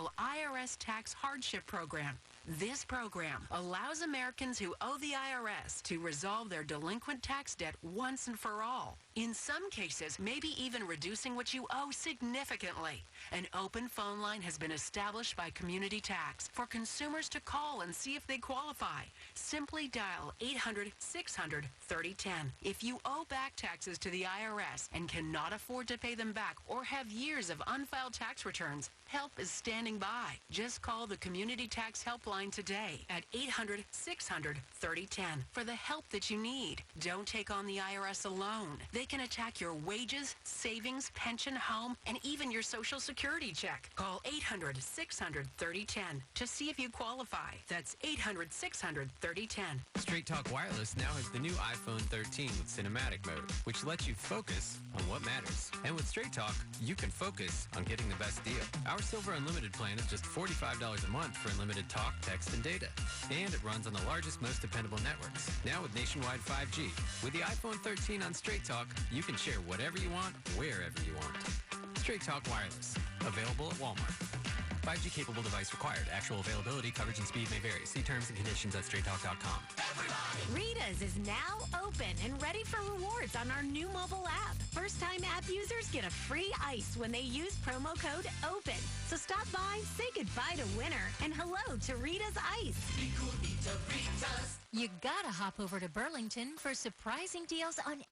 IRS tax hardship program. This program allows Americans who owe the IRS to resolve their delinquent tax debt once and for all. In some cases, maybe even reducing what you owe significantly. An open phone line has been established by Community Tax for consumers to call and see if they qualify. Simply dial 800-600-3010. If you owe back taxes to the IRS and cannot afford to pay them back or have years of unfiled tax returns, help is standing by. Just call the Community Tax Helpline today at 800-600-3010 for the help that you need. Don't take on the IRS alone. They can attack your wages, savings, pension, home, and even your Social Security check. Call 800-600-3010 to see if you qualify. That's 800-600-3010. Straight Talk Wireless now has the new iPhone 13 with cinematic mode, which lets you focus on what matters. And with Straight Talk, you can focus on getting the best deal. Our Silver Unlimited plan is just $45 a month for unlimited talk, text, and data. And it runs on the largest, most dependable networks. Now with nationwide 5G. With the iPhone 13 on Straight Talk, you can share whatever you want, wherever you want. Straight Talk Wireless. Available at Walmart. 5G capable device required. Actual availability, coverage, and speed may vary. See terms and conditions at straighttalk.com. Rita's is now open and ready for rewards on our new mobile app. First-time app users get a free ice when they use promo code OPEN. So stop by, say goodbye to winter, and hello to Rita's Ice. You gotta hop over to Burlington for surprising deals on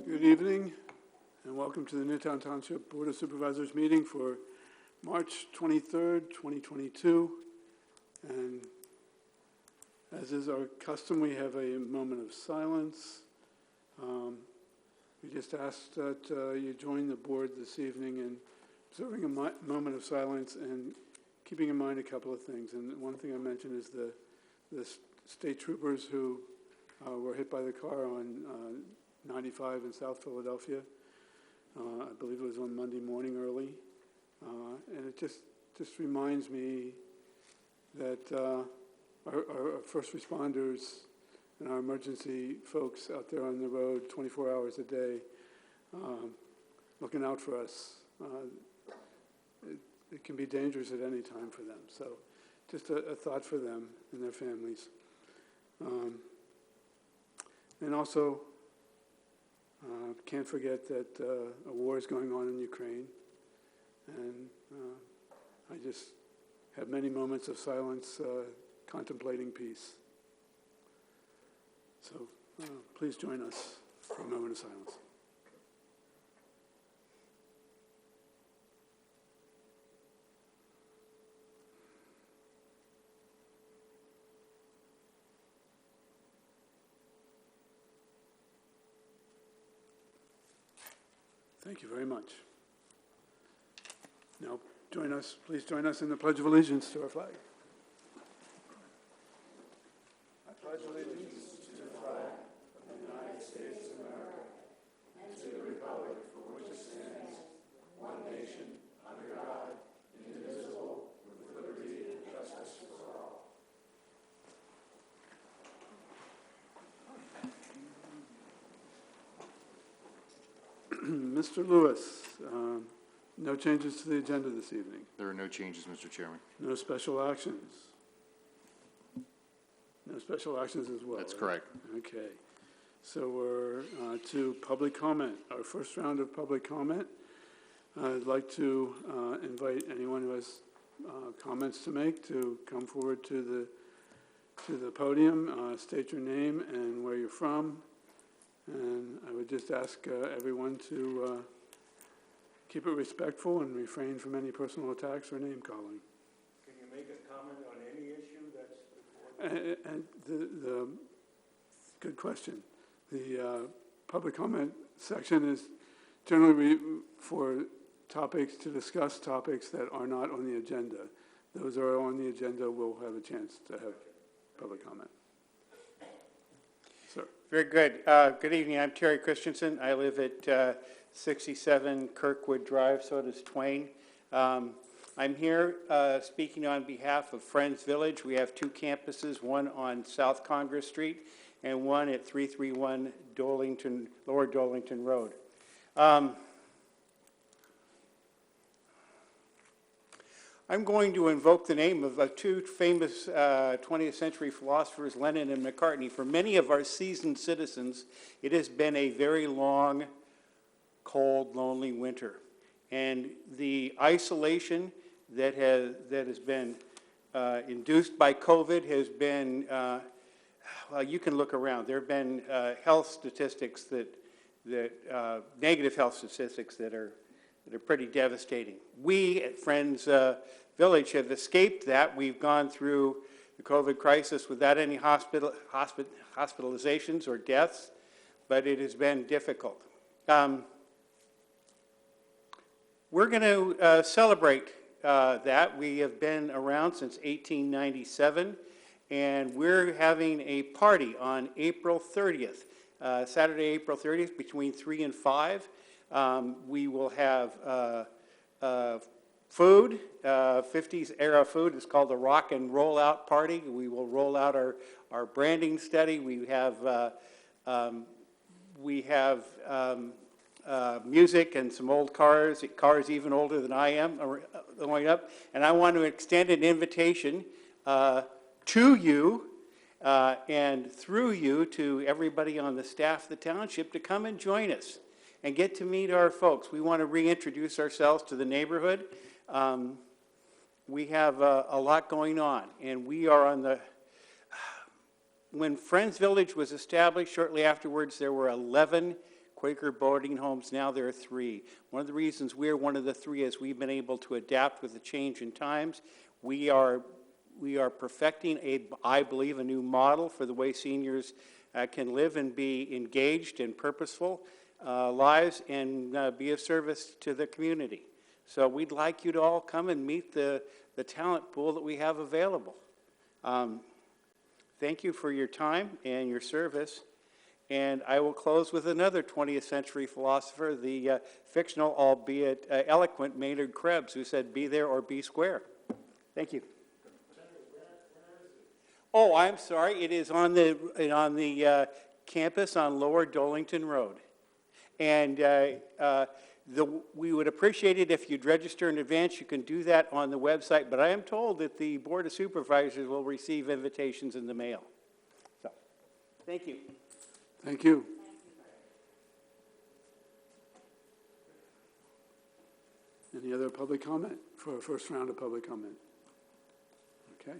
Good evening, and welcome to the Newtown Township Board of Supervisors meeting for March 23rd, 2022. And as is our custom, we have a moment of silence. We just ask that you join the board this evening in observing a moment of silence and keeping in mind a couple of things. And one thing I mentioned is the state troopers who were hit by the car on 95 in South Philadelphia. I believe it was on Monday morning early. And it just reminds me that our first responders and our emergency folks out there on the road 24 hours a day looking out for us. It can be dangerous at any time for them. So just a thought for them and their families. And also, can't forget that a war is going on in Ukraine, and I just have many moments of silence contemplating peace. So please join us for a moment of silence. Thank you very much. Now, please join us in the Pledge of Allegiance to our flag. Mr. Lewis, no changes to the agenda this evening. There are no changes, Mr. Chairman. No special actions. No special actions as well. That's right? correct. Okay. So we're to public comment, our first round of public comment. I'd like to invite anyone who has comments to make to come forward to the podium, state your name and where you're from. And I would just ask everyone to keep it respectful and refrain from any personal attacks or name calling. Can you make a comment on any issue that's before? And the good question. The public comment section is generally for topics to discuss topics that are not on the agenda. Those are on the agenda. We'll have a chance to have public comment. Sir. Very good. Good evening. I'm Terry Christensen. I live at 67 Kirkwood Drive, so does Twain. I'm here speaking on behalf of Friends Village. We have two campuses, one on South Congress Street and one at 331 Lower Dolington Road. I'm going to invoke the name of two famous 20th century philosophers, Lenin and McCartney. For many of our seasoned citizens, it has been a very long, cold, lonely winter. And the isolation that has been induced by COVID has been, well, you can look around. There have been health statistics negative health statistics that are pretty devastating. We at Friends Village have escaped that. We've gone through the COVID crisis without any hospitalizations or deaths, but it has been difficult. We're going to celebrate that. We have been around since 1897, and we're having a party on April 30th, Saturday, April 30th, between 3 and 5. We will have food, 50s era food. It's called the Rock and Roll Out Party. We will roll out our branding study. We have music and some old cars even older than I am going up. And I want to extend an invitation to you and through you to everybody on the staff of the township to come and join us and get to meet our folks. We want to reintroduce ourselves to the neighborhood. We have a lot going on, and we are on the... When Friends Village was established, shortly afterwards, there were 11 Quaker boarding homes. Now there are 3. One of the reasons we're one of the 3 is we've been able to adapt with the change in times. We are perfecting, I believe, a new model for the way seniors can live and be engaged and purposeful lives and be of service to the community. So we'd like you to all come and meet the talent pool that we have available. Thank you for your time and your service. And I will close with another 20th century philosopher, the fictional, albeit eloquent Maynard Krebs, who said, "Be there or be square." Thank you. Oh, I'm sorry. It is on the campus on Lower Dolington Road. And we would appreciate it if you'd register in advance. You can do that on the website. But I am told that the Board of Supervisors will receive invitations in the mail. So, thank you. Thank you. Any other public comment for our first round of public comment? Okay.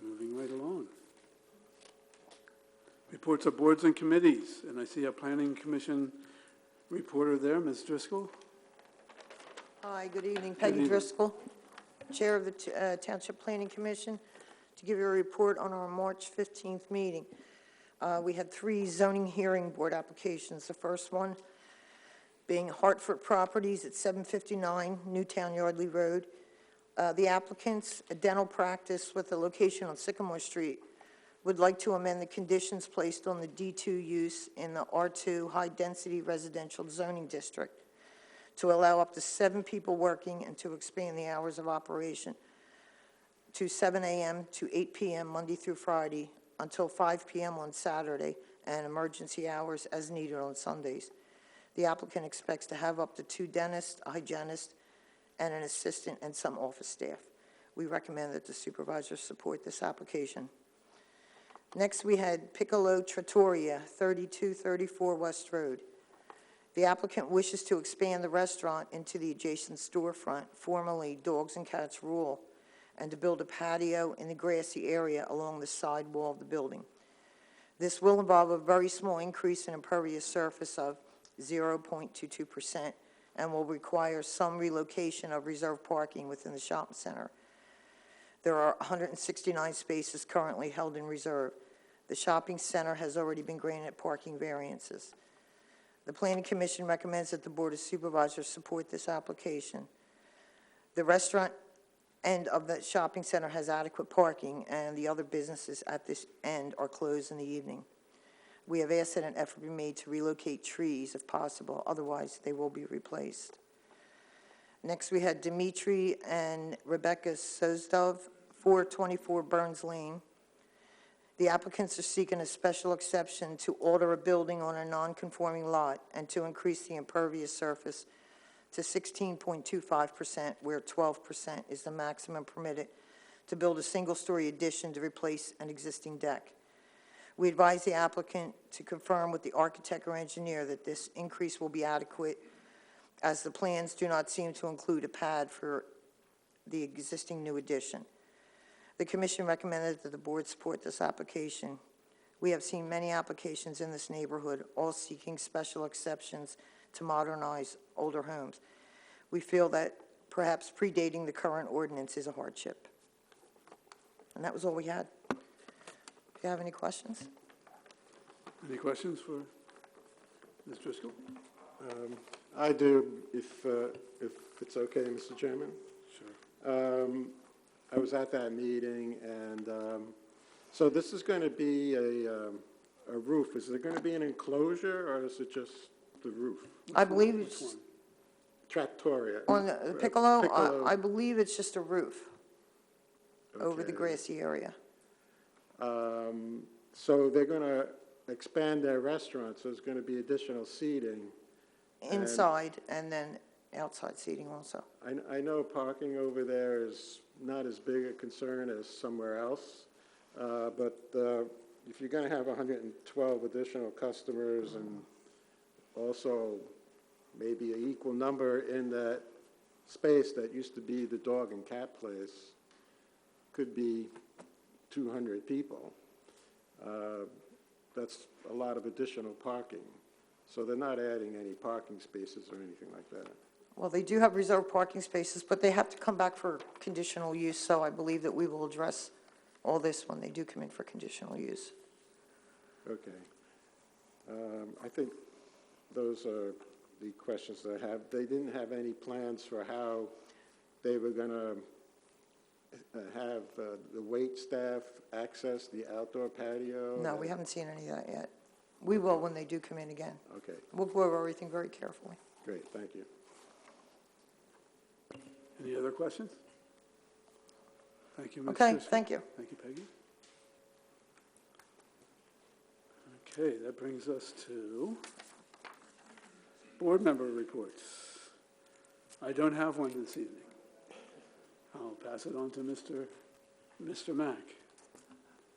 Moving right along. Reports of boards and committees, and I see a Planning Commission reporter there, Ms. Driscoll. Hi, good evening. Peggy Driscoll, Chair of the Township Planning Commission, to give you a report on our March 15th meeting. We had 3 zoning hearing board applications. The first one being Hartford Properties at 759 Newtown Yardley Road. The applicants, a dental practice with a location on Sycamore Street, would like to amend the conditions placed on the D2 use in the R2 high-density residential zoning district to allow up to 7 people working and to expand the hours of operation to 7 a.m. to 8 p.m. Monday through Friday until 5 p.m. on Saturday, and emergency hours as needed on Sundays. The applicant expects to have up to 2 dentists, a hygienist, and an assistant, and some office staff. We recommend that the supervisors support this application. Next, we had Piccolo Trattoria, 3234 West Road. The applicant wishes to expand the restaurant into the adjacent storefront, formerly Dogs and Cats Rule, and to build a patio in the grassy area along the side wall of the building. This will involve a very small increase in impervious surface of 0.22% and will require some relocation of reserved parking within the shopping center. There are 169 spaces currently held in reserve. The shopping center has already been granted parking variances. The Planning Commission recommends that the Board of Supervisors support this application. The restaurant end of the shopping center has adequate parking, and the other businesses at this end are closed in the evening. We have asked that an effort be made to relocate trees if possible, otherwise they will be replaced. Next, we had Dimitri and Rebecca Sozdov, 424 Burns Lane. The applicants are seeking a special exception to alter a building on a non-conforming lot and to increase the impervious surface to 16.25%, where 12% is the maximum permitted, to build a single-story addition to replace an existing deck. We advise the applicant to confirm with the architect or engineer that this increase will be adequate, as the plans do not seem to include a pad for the existing new addition. The Commission recommended that the Board support this application. We have seen many applications in this neighborhood, all seeking special exceptions to modernize older homes. We feel that perhaps predating the current ordinance is a hardship. And that was all we had. Do you have any questions? Any questions for Ms. Driscoll? I do, if it's okay, Mr. Chairman. Sure. I was at that meeting, and so this is going to be a roof. Is there going to be an enclosure, or is it just the roof? I believe it's Trattoria. on the Piccolo. I believe it's just a roof over the Okay. grassy area. So they're going to expand their restaurant, so there's going to be additional seating. Inside and then outside seating also. I know parking over there is not as big a concern as somewhere else, but if you're going to have 112 additional customers and also maybe an equal number in that space that used to be the dog and cat place, could be 200 people. That's a lot of additional parking. So they're not adding any parking spaces or anything like that. Well, they do have reserved parking spaces, but they have to come back for conditional use, so I believe that we will address all this when they do come in for conditional use. Okay. I think those are the questions that I have. They didn't have any plans for how they were going to have the wait staff access the outdoor patio. No, we haven't seen any of that yet. We will when they do come in again. Okay, We'll go over everything very carefully. great, thank you. Any other questions? Thank you, Ms. Okay, Driscoll. thank you. Thank you, Peggy. Okay, that brings us to board member reports. I don't have one this evening. I'll pass it on to Mr. Mack.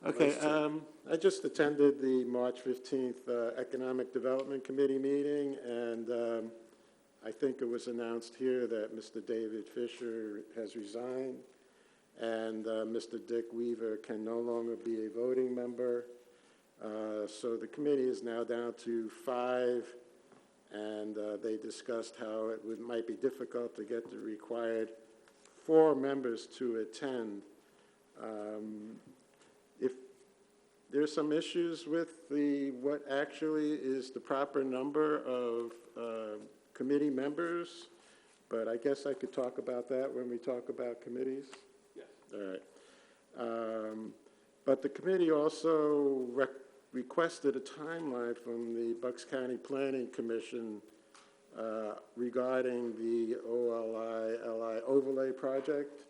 Okay, Vice Chair. I just attended the March 15th Economic Development Committee meeting, and I think it was announced here that Mr. David Fisher has resigned, and Mr. Dick Weaver can no longer be a voting member. So the committee is now down to 5, and they discussed how it might be difficult to get the required 4 members to attend. If there's some issues with what actually is the proper number of committee members, but I guess I could talk about that when we talk about committees? Yes. All right. But the committee also requested a timeline from the Bucks County Planning Commission regarding the OLI overlay project.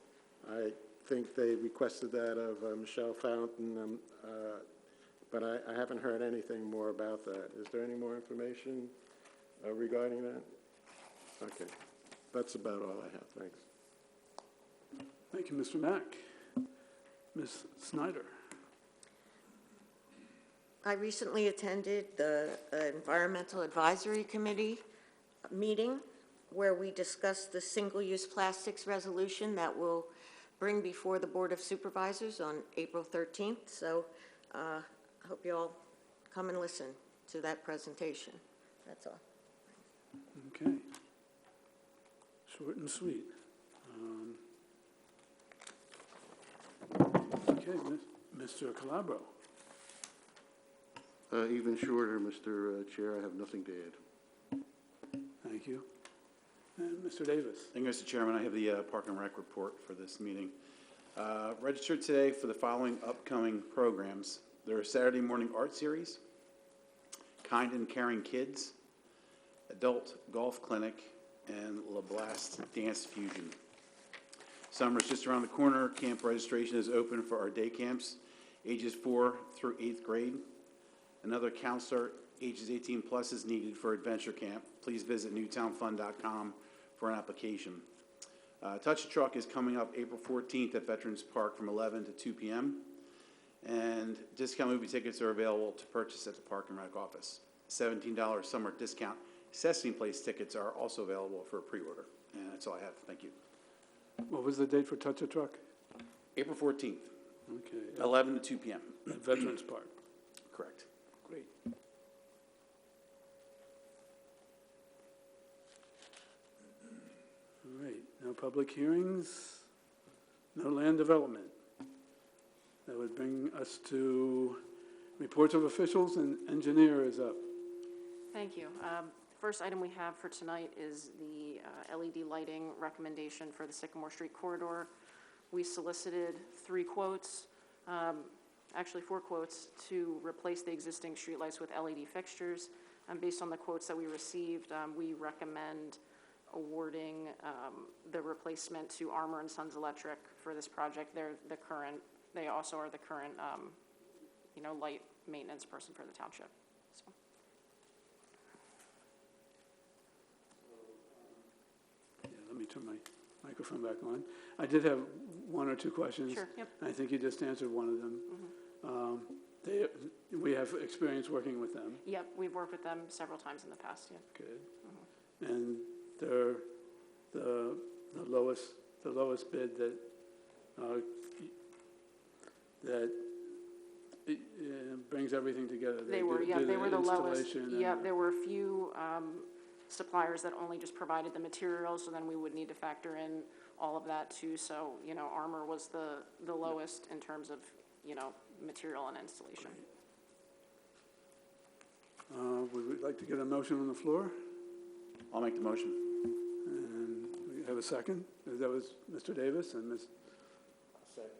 I think they requested that of Michelle Fountain, but I haven't heard anything more about that. Is there any more information regarding that? Okay, that's about all I have. Thanks. Thank you, Mr. Mack. Ms. Snyder. I recently attended the Environmental Advisory Committee meeting where we discussed the single-use plastics resolution that we'll bring before the Board of Supervisors on April 13th. So I hope you all come and listen to that presentation. That's all. Okay. Short and sweet. Okay, Mr. Calabro. Even shorter, Mr. Chair. I have nothing to add. Thank you. And Mr. Davis. Thank you, Mr. Chairman. I have the Park and Rec report for this meeting. Registered today for the following upcoming programs. There are Saturday morning art series, Kind and Caring Kids, Adult Golf Clinic, and La Blast Dance Fusion. Summer's just around the corner. Camp registration is open for our day camps, ages 4 through 8th grade. Another counselor, ages 18 plus, is needed for Adventure Camp. Please visit newtownfund.com for an application. Touch a Truck is coming up April 14th at Veterans Park from 11 to 2 p.m. And discount movie tickets are available to purchase at the Park and Rec office. $17 summer discount Sesame Place tickets are also available for a pre-order. And that's all I have. Thank you. What was the date for Touch a Truck? April 14th, Okay. 11 to 2 p.m. At Veterans Park. Correct. Great. All right, no public hearings, no land development. That would bring us to reports of officials, and engineer is up. Thank you. First item we have for tonight is the LED lighting recommendation for the Sycamore Street corridor. We solicited 3 quotes, actually 4 quotes, to replace the existing streetlights with LED fixtures. And based on the quotes that we received, we recommend awarding the replacement to Armor and Sons Electric for this project. They also are the current, light maintenance person for the township. So. Yeah, let me turn my microphone back on. I did have 1 or 2 questions. Sure, yep. I think you just answered one of them. Mm-hmm. We have experience working with them. Yep, we've worked with them several times in the past, yeah. Good. Mm-hmm. And they're the lowest bid that brings everything together. They were the lowest. Yeah, and, there were a few suppliers that only just provided the materials, so then we would need to factor in all of that too. So, Armor was the lowest in terms of, material and installation. Would we like to get a motion on the floor? I'll make the motion. And we have a second. That was Mr. Davis and Ms. Second.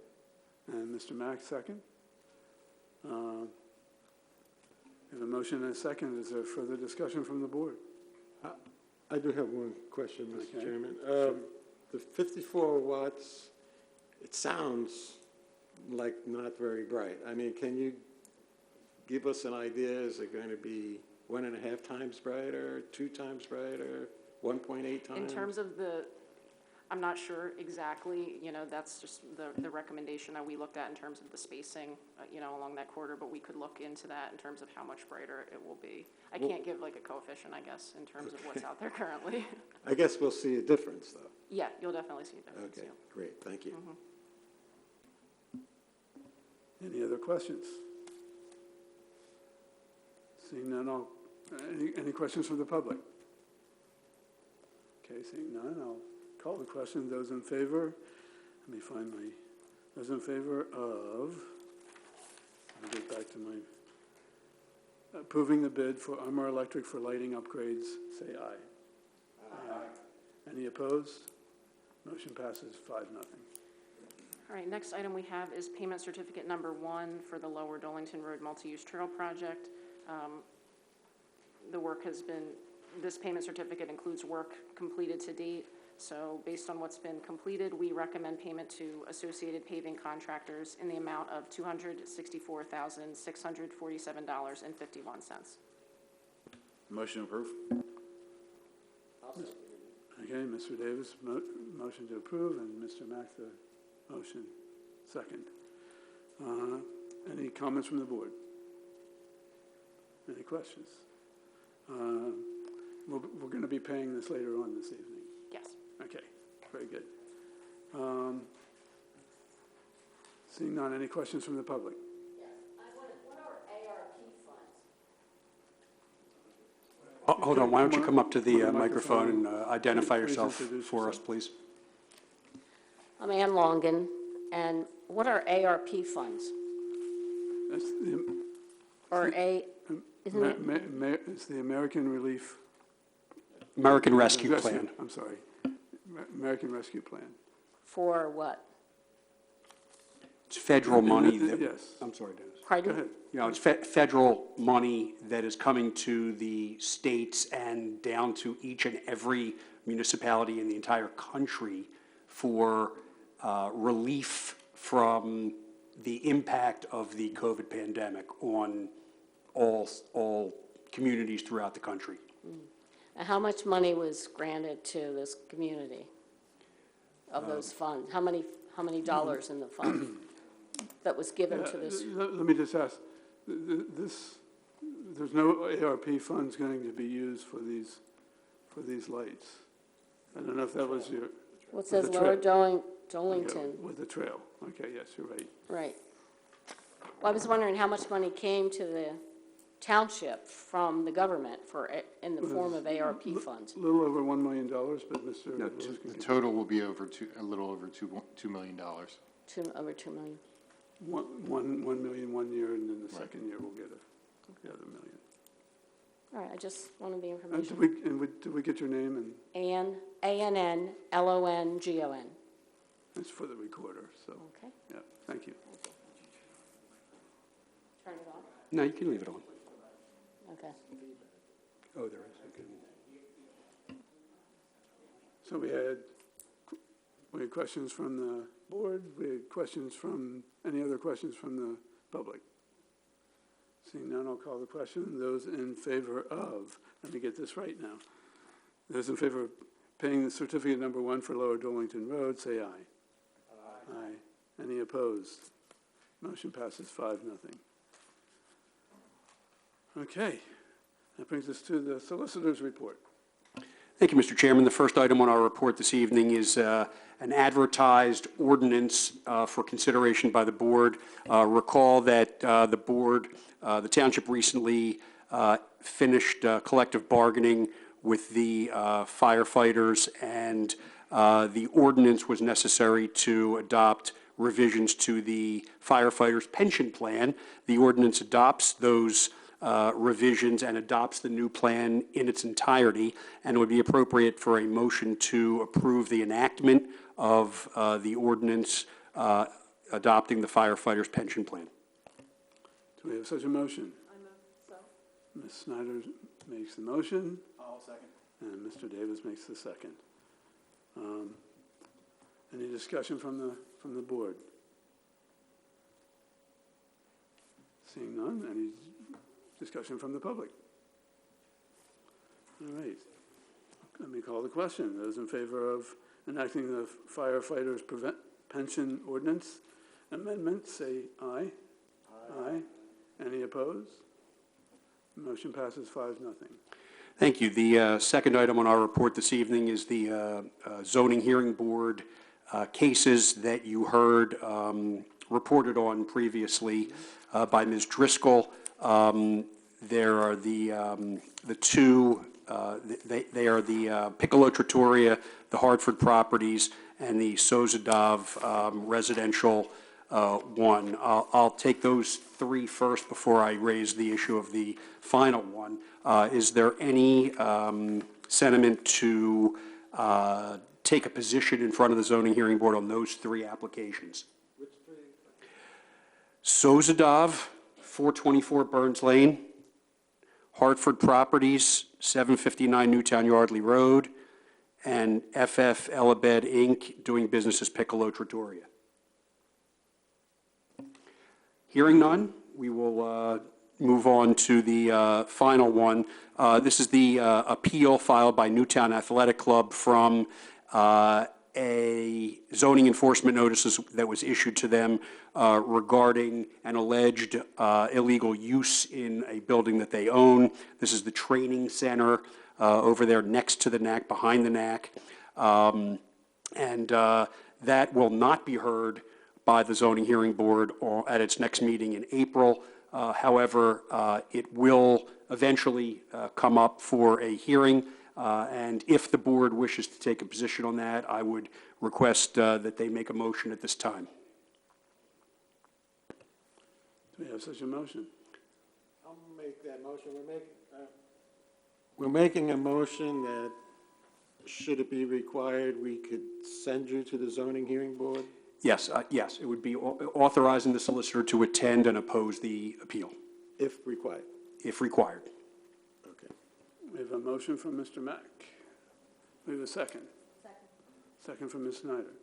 And Mr. Mack, second. We have a motion and a second. Is there further discussion from the board? I do have one question, Mr. Okay. Chairman. The 54 watts, it sounds like not very bright. I mean, can you give us an idea? Is it going to be 1.5 times brighter, 2 times brighter, 1.8 times? In terms of I'm not sure exactly, that's just the recommendation that we looked at in terms of the spacing, along that corridor, but we could look into that in terms of how much brighter it will be. I can't give like a coefficient, I guess, in terms of what's out there currently. I guess we'll see a difference, though. Yeah, you'll definitely see a difference. Okay, yeah. great, thank you. Mm-hmm. Any other questions? Seeing none, any questions from the public? Okay, seeing none, I'll call the question. Those in favor, let me find those in favor of, I'll get back to my, approving the bid for Armor Electric for lighting upgrades, say aye. Aye. Any opposed? Motion passes 5-0. All right, next item we have is payment certificate number 1 for the Lower Dolington Road Multi-Use Trail Project. The work has been, this payment certificate includes work completed to date. So based on what's been completed, we recommend payment to Associated Paving Contractors in the amount of $264,647.51. Motion approved. Okay, Mr. Davis, motion to approve, and Mr. Mack, the motion second. Any comments from the board? Any questions? We're going to be paying this later on this evening. Yes. Okay, very good. Seeing none, any questions from the public? Yes. What are ARP funds? Hold on, why don't you come up to the microphone and identify yourself for us, please? I'm Ann Longan, and what are ARP funds? That's it's the American Relief... American Rescue Plan. I'm sorry. American Rescue Plan. For what? It's federal money that... Yes. I'm sorry, Dennis. Pardon? Go ahead. You know, it's federal money that is coming to the states and down to each and every municipality in the entire country for relief from the impact of the COVID pandemic on all communities throughout the country. And how much money was granted to this community of those funds? How many dollars in the fund that was given to this? Let me just ask, there's no ARP funds going to be used for these lights. I don't know if that was your... Well, it says Lower Dolington. Okay, with the trail. Okay, yes, you're right. Right. Well, I was wondering how much money came to the township from the government in the form of ARP funds. A little over $1 million, but Mr. No, the total will be over a little over $2 million. Over $2 million. $1 million 1 year, and then the second year we'll get the other million. All right, I just wanted the information. Did we get your name? Ann, A-N-N-L-O-N-G-O-N. That's for the recorder, so. Okay. Yeah, thank you. Turn it off? No, you can leave it on. Okay. Oh, there is. Okay. So we had questions from the board. We had questions from, any other questions from the public? Seeing none, I'll call the question. Those in favor of, let me get this right now. Those in favor of paying the certificate number 1 for Lower Dolington Road, say aye. Aye. Aye. Any opposed? Motion passes 5-0. Okay. That brings us to the solicitor's report. Thank you, Mr. Chairman. The first item on our report this evening is an advertised ordinance for consideration by the board. Recall that the township recently finished collective bargaining with the firefighters, and the ordinance was necessary to adopt revisions to the firefighters' pension plan. The ordinance adopts those revisions and adopts the new plan in its entirety, and it would be appropriate for a motion to approve the enactment of the ordinance adopting the firefighters' pension plan. Do we have such a motion? I move so. Ms. Snyder makes the motion. I'll second. And Mr. Davis makes the second. Any discussion from the board? Seeing none, any discussion from the public? All right. Let me call the question. Those in favor of enacting the firefighters' pension ordinance amendment, say aye. Aye. Aye. Any opposed? Motion passes 5-0. Thank you. The second item on our report this evening is the zoning hearing board cases that you heard reported on previously by Ms. Driscoll. There are the two, they are the Piccolo Trattoria, the Hartford properties, and the Sozadov residential one. I'll take those three first before I raise the issue of the final one. Is there any sentiment to take a position in front of the zoning hearing board on those 3 applications. Which 3? Sozadov, 424 Burns Lane, Hartford Properties, 759 Newtown Yardley Road, and FF Elabed, Inc., doing business as Piccolo Trattoria. Hearing none, we will move on to the final one. This is the appeal filed by Newtown Athletic Club from a zoning enforcement notice that was issued to them regarding an alleged illegal use in a building that they own. This is the training center over there next to the NAC, behind the NAC. That will not be heard by the zoning hearing board at its next meeting in April. However, it will eventually come up for a hearing, and if the board wishes to take a position on that, I would request that they make a motion at this time. Do we have such a motion? I'll make that motion. We're making a motion that, should it be required, we could send you to the zoning hearing board? Yes, yes, it would be authorizing the solicitor to attend and oppose the appeal. If required. If required. Okay. We have a motion from Mr. Mack. We have a second. Second from Ms. Snyder.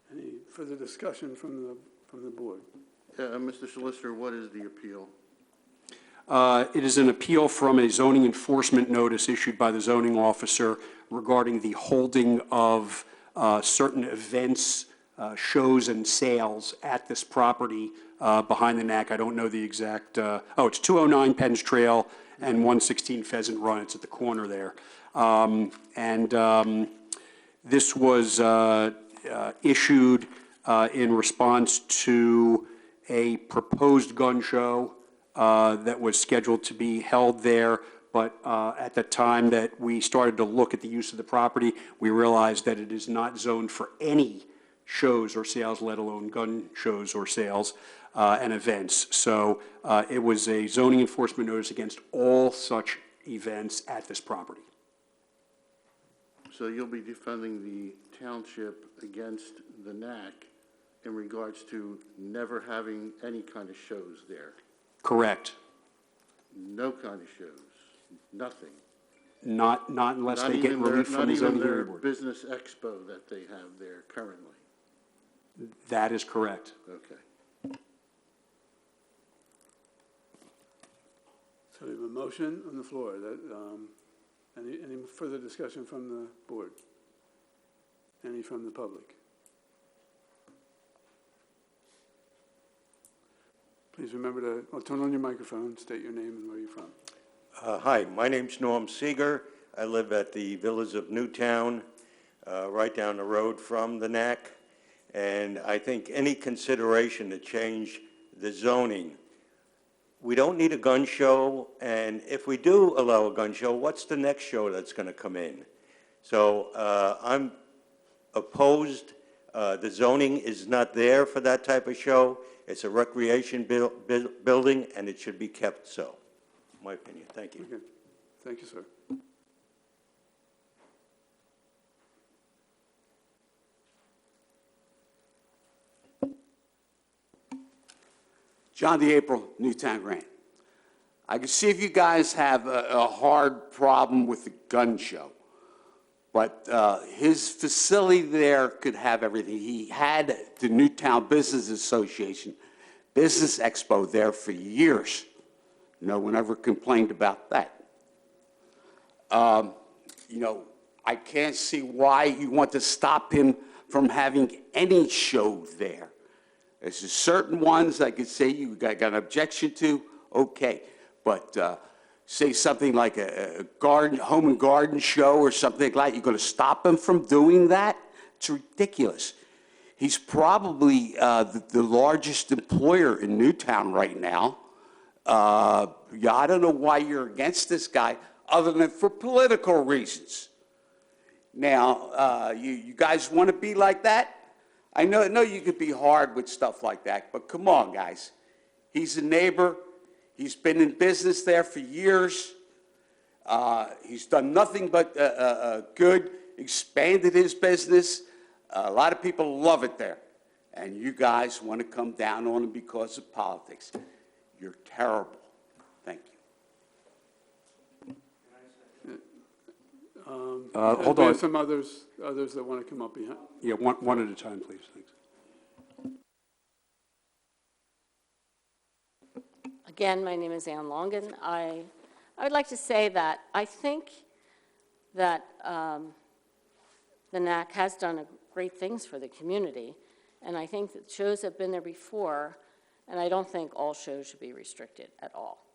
Any further discussion from the board? Mr. Solicitor, what is the appeal? It is an appeal from a zoning enforcement notice issued by the zoning officer regarding the holding of certain events, shows, and sales at this property behind the NAC. I don't know the exact, it's 209 Penn's Trail and 116 Pheasant Run. It's at the corner there. This was issued in response to a proposed gun show that was scheduled to be held there, but at the time that we started to look at the use of the property, we realized that it is not zoned for any shows or sales, let alone gun shows or sales and events. So it was a zoning enforcement notice against all such events at this property. So you'll be defending the township against the NAC in regards to never having any kind of shows there? Correct. No kind of shows? Nothing? Not unless they get relief from the zoning hearing board. Not even their business expo that they have there currently? That is correct. Okay. So we have a motion on the floor. That, any further discussion from the board? Any from the public? Please remember to turn on your microphone, state your name and where you're from. Hi, my name's Norm Seeger. I live at the Villas of Newtown, right down the road from the NAC. And I think any consideration to change the zoning, we don't need a gun show. And if we do allow a gun show, what's the next show that's going to come in? So I'm opposed. The zoning is not there for that type of show. It's a recreation building, and it should be kept so. My opinion. Thank you. Okay. Thank you, sir. John DeApril, Newtown Grant. I can see if you guys have a hard problem with the gun show, but his facility there could have everything. He had the Newtown Business Association Business Expo there for years. No one ever complained about that. I can't see why you want to stop him from having any show there. There's certain ones I could say you got an objection to, okay. But say something like a home and garden show or something like that, you're going to stop him from doing that? It's ridiculous. He's probably the largest employer in Newtown right now. I don't know why you're against this guy, other than for political reasons. Now, you guys want to be like that? I know you could be hard with stuff like that, but come on, guys. He's a neighbor. He's been in business there for years. He's done nothing but good, expanded his business. A lot of people love it there. And you guys want to come down on him because of politics. You're terrible. Thank you. Hold There on. are some others that want to come up behind. Yeah, one at a time, please. Thanks. Again, my name is Ann Longan. I would like to say that I think that the NAC has done great things for the community, and I think that shows have been there before, and I don't think all shows should be restricted at all.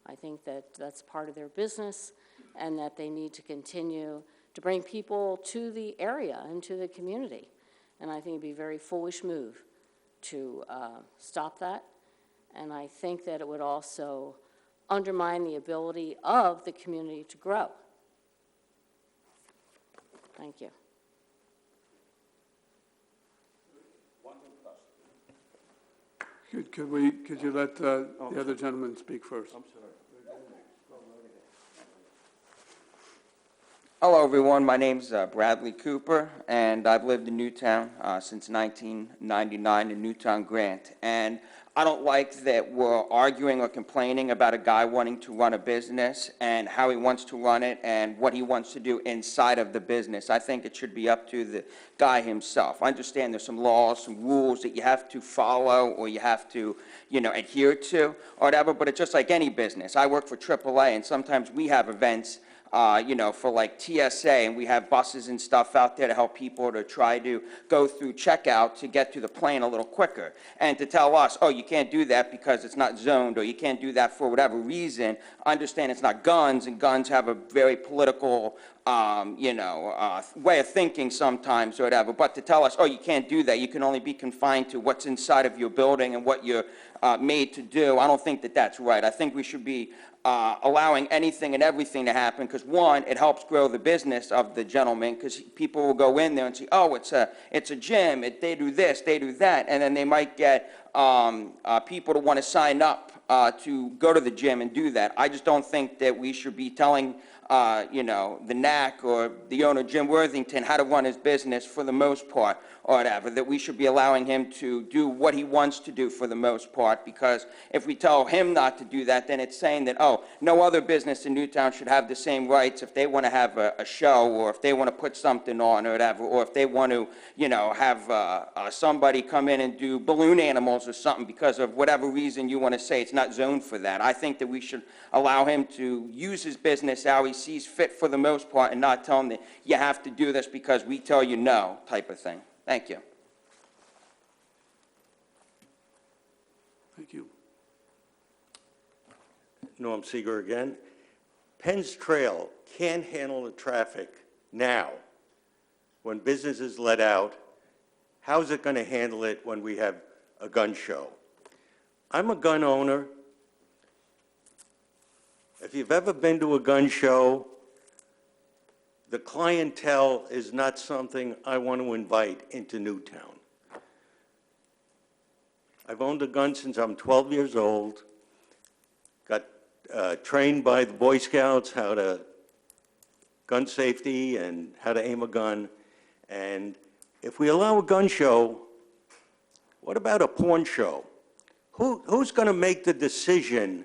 I think that that's part of their business, and that they need to continue to bring people to the area and to the community. And I think it'd be a very foolish move to stop that. And I think that it would also undermine the ability of the community to grow. Thank you. Could you let the other gentleman speak first? I'm sorry. Hello, everyone. My name's Bradley Cooper, and I've lived in Newtown since 1999 in Newtown Grant. And I don't like that we're arguing or complaining about a guy wanting to run a business and how he wants to run it and what he wants to do inside of the business. I think it should be up to the guy himself. I understand there's some laws, some rules that you have to follow or you have to, adhere to or whatever, but it's just like any business. I work for AAA, and sometimes we have events for like TSA, and we have buses and stuff out there to help people to try to go through checkout to get to the plane a little quicker. And to tell us, oh, you can't do that because it's not zoned, or you can't do that for whatever reason. I understand it's not guns, and guns have a very political, way of thinking sometimes or whatever. But to tell us, oh, you can't do that, you can only be confined to what's inside of your building and what you're made to do, I don't think that that's right. I think we should be allowing anything and everything to happen, because one, it helps grow the business of the gentleman, because people will go in there and see, oh, it's a gym, they do this, they do that, and then they might get people to want to sign up to go to the gym and do that. I just don't think that we should be telling the NAC or the owner, Jim Worthington, how to run his business for the most part or whatever, that we should be allowing him to do what he wants to do for the most part, because if we tell him not to do that, then it's saying that, oh, no other business in Newtown should have the same rights if they want to have a show, or if they want to put something on or whatever, or if they want to, have somebody come in and do balloon animals or something because of whatever reason you want to say it's not zoned for that. I think that we should allow him to use his business how he sees fit for the most part, and not tell him that you have to do this because we tell you no, type of thing. Thank you. Thank you. Norm Seeger again. Penn's Trail can't handle the traffic now. When business is let out, how's it going to handle it when we have a gun show? I'm a gun owner. If you've ever been to a gun show, the clientele is not something I want to invite into Newtown. I've owned a gun since I'm 12 years old, got trained by the Boy Scouts how to gun safety and how to aim a gun. And if we allow a gun show, what about a porn show? Who's going to make the decision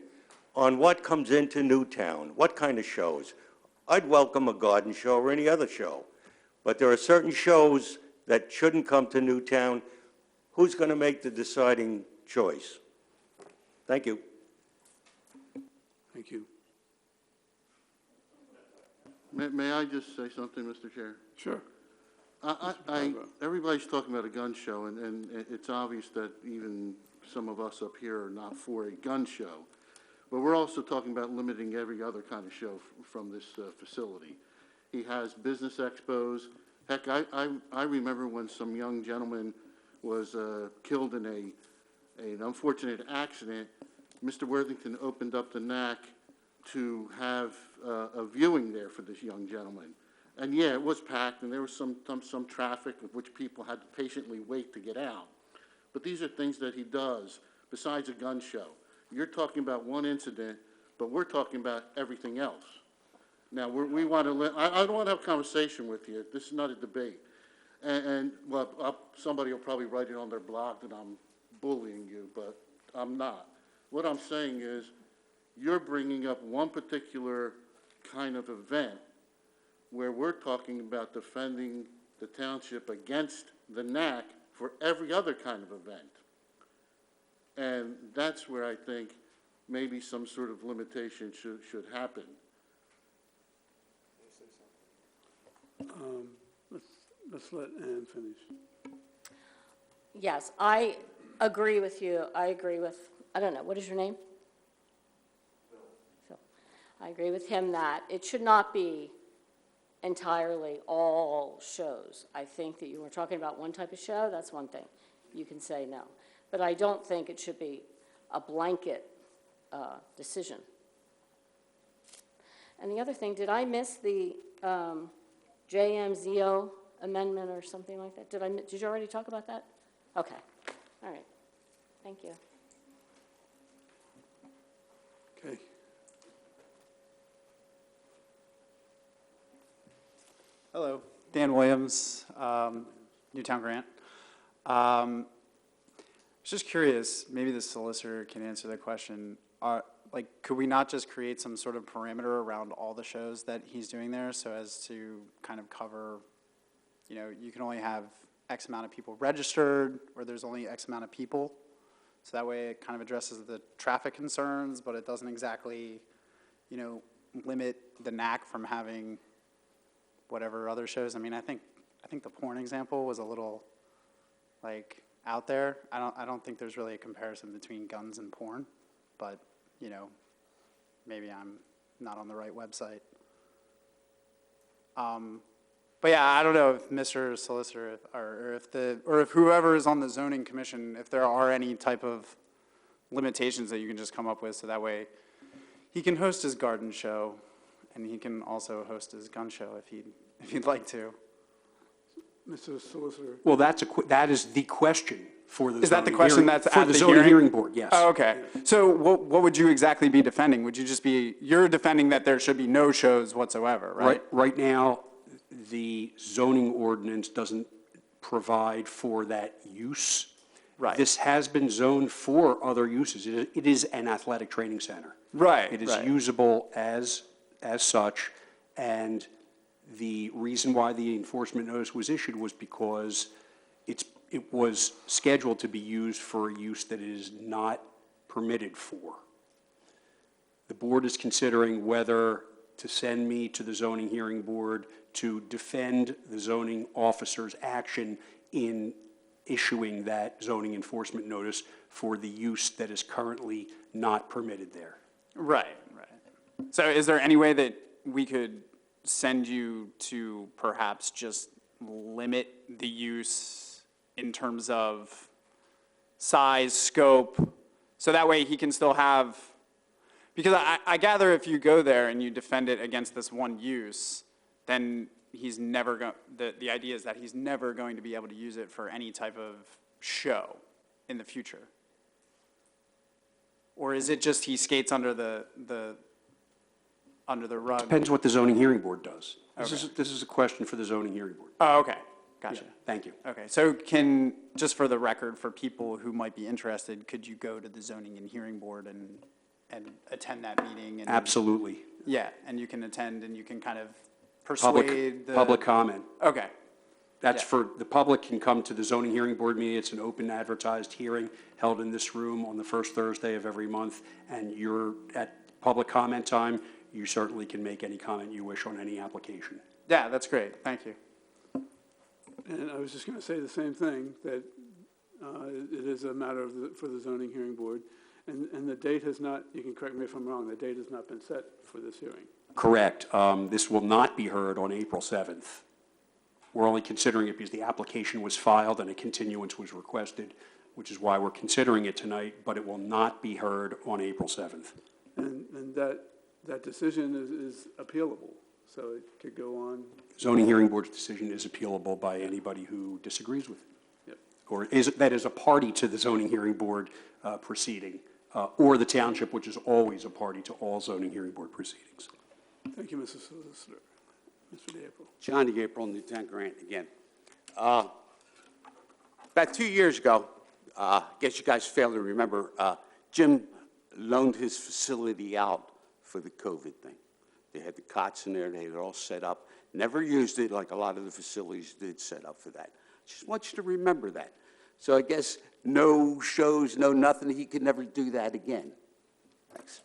on what comes into Newtown? What kind of shows? I'd welcome a garden show or any other show. But there are certain shows that shouldn't come to Newtown. Who's going to make the deciding choice? Thank you. Thank you. May I just say something, Mr. Chair? Sure. Everybody's talking about a gun show, and it's obvious that even some of us up here are not for a gun show. But we're also talking about limiting every other kind of show from this facility. He has business expos. Heck, I remember when some young gentleman was killed in an unfortunate accident. Mr. Worthington opened up the NAC to have a viewing there for this young gentleman. And yeah, it was packed, and there was some traffic of which people had to patiently wait to get out. But these are things that he does besides a gun show. You're talking about one incident, but we're talking about everything else. Now, we want to, I don't want to have a conversation with you. This is not a debate. Well, somebody will probably write it on their blog that I'm bullying you, but I'm not. What I'm saying is, you're bringing up one particular kind of event where we're talking about defending the township against the NAC for every other kind of event. And that's where I think maybe some sort of limitation should happen. Let's let Ann finish. Yes, I agree with you. I agree with, I don't know, what is your name? Phil. I agree with him that it should not be entirely all shows. I think that you were talking about one type of show, that's one thing. You can say no. But I don't think it should be a blanket decision. And the other thing, did I miss the JMZO amendment or something like that? Did you already talk about that? Okay. All right. Thank you. Okay. Hello, Dan Williams, Newtown Grant. I was just curious, maybe the solicitor can answer the question. Could we not just create some sort of parameter around all the shows that he's doing there so as to kind of cover, you can only have X amount of people registered, or there's only X amount of people. So that way it kind of addresses the traffic concerns, but it doesn't exactly, limit the NAC from having whatever other shows. I mean, I think the porn example was a little, out there. I don't think there's really a comparison between guns and porn, but, maybe I'm not on the right website. But yeah, I don't know if Mr. Solicitor or if whoever is on the zoning commission, if there are any type of limitations that you can just come up with, so that way he can host his garden show and he can also host his gun show if he'd like to. Mr. Solicitor. Well, that is the question for the Is that the question that's for at the the zoning hearing? hearing board? Yes. Oh, okay. So what would you exactly be defending? Would you just be, you're defending that there should be no shows whatsoever, right? Right now, the zoning ordinance doesn't provide for that use. Right. This has been zoned for other uses. It is an athletic training center. Right. It is right. usable as such, and the reason why the enforcement notice was issued was because it was scheduled to be used for a use that it is not permitted for. The board is considering whether to send me to the zoning hearing board to defend the zoning officer's action in issuing that zoning enforcement notice for the use that is currently not permitted there. Right. So is there any way that we could send you to perhaps just limit the use in terms of size, scope, so that way he can still have, because I gather if you go there and you defend it against this one use, then he's never going, the idea is that he's never going to be able to use it for any type of show in the future. Or is it just he skates under the rug? Depends what the zoning hearing board does. Okay. This is a question for the zoning hearing board. Oh, okay. Gotcha. Yeah, thank you. Okay, so just for the record, for people who might be interested, could you go to the zoning and hearing board and attend that meeting? And, Absolutely. yeah, and you can attend and you can kind of persuade Public comment. Okay. That's Yeah. for, the public can come to the zoning hearing board meeting. It's an open advertised hearing held in this room on the first Thursday of every month. And you're at public comment time. You certainly can make any comment you wish on any application. Yeah, that's great. Thank you. And I was just going to say the same thing, that it is a matter for the zoning hearing board. And the date has not, you can correct me if I'm wrong, the date has not been set for this hearing. Correct. This will not be heard on April 7th. We're only considering it because the application was filed and a continuance was requested, which is why we're considering it tonight, but it will not be heard on April 7th. And that decision is appealable, so it could go on. Zoning hearing board's decision is appealable by anybody who disagrees with it. Yep. Or that is a party to the zoning hearing board proceeding, or the township, which is always a party to all zoning hearing board proceedings. Thank you, Mr. Solicitor. Mr. DeApril. John DeApril, Newtown Grant again. About 2 years ago, I guess you guys fail to remember, Jim loaned his facility out for the COVID thing. They had the cots in there, they were all set up. Never used it like a lot of the facilities did set up for that. Just want you to remember that. So I guess no shows, no nothing, he could never do that again. Thanks.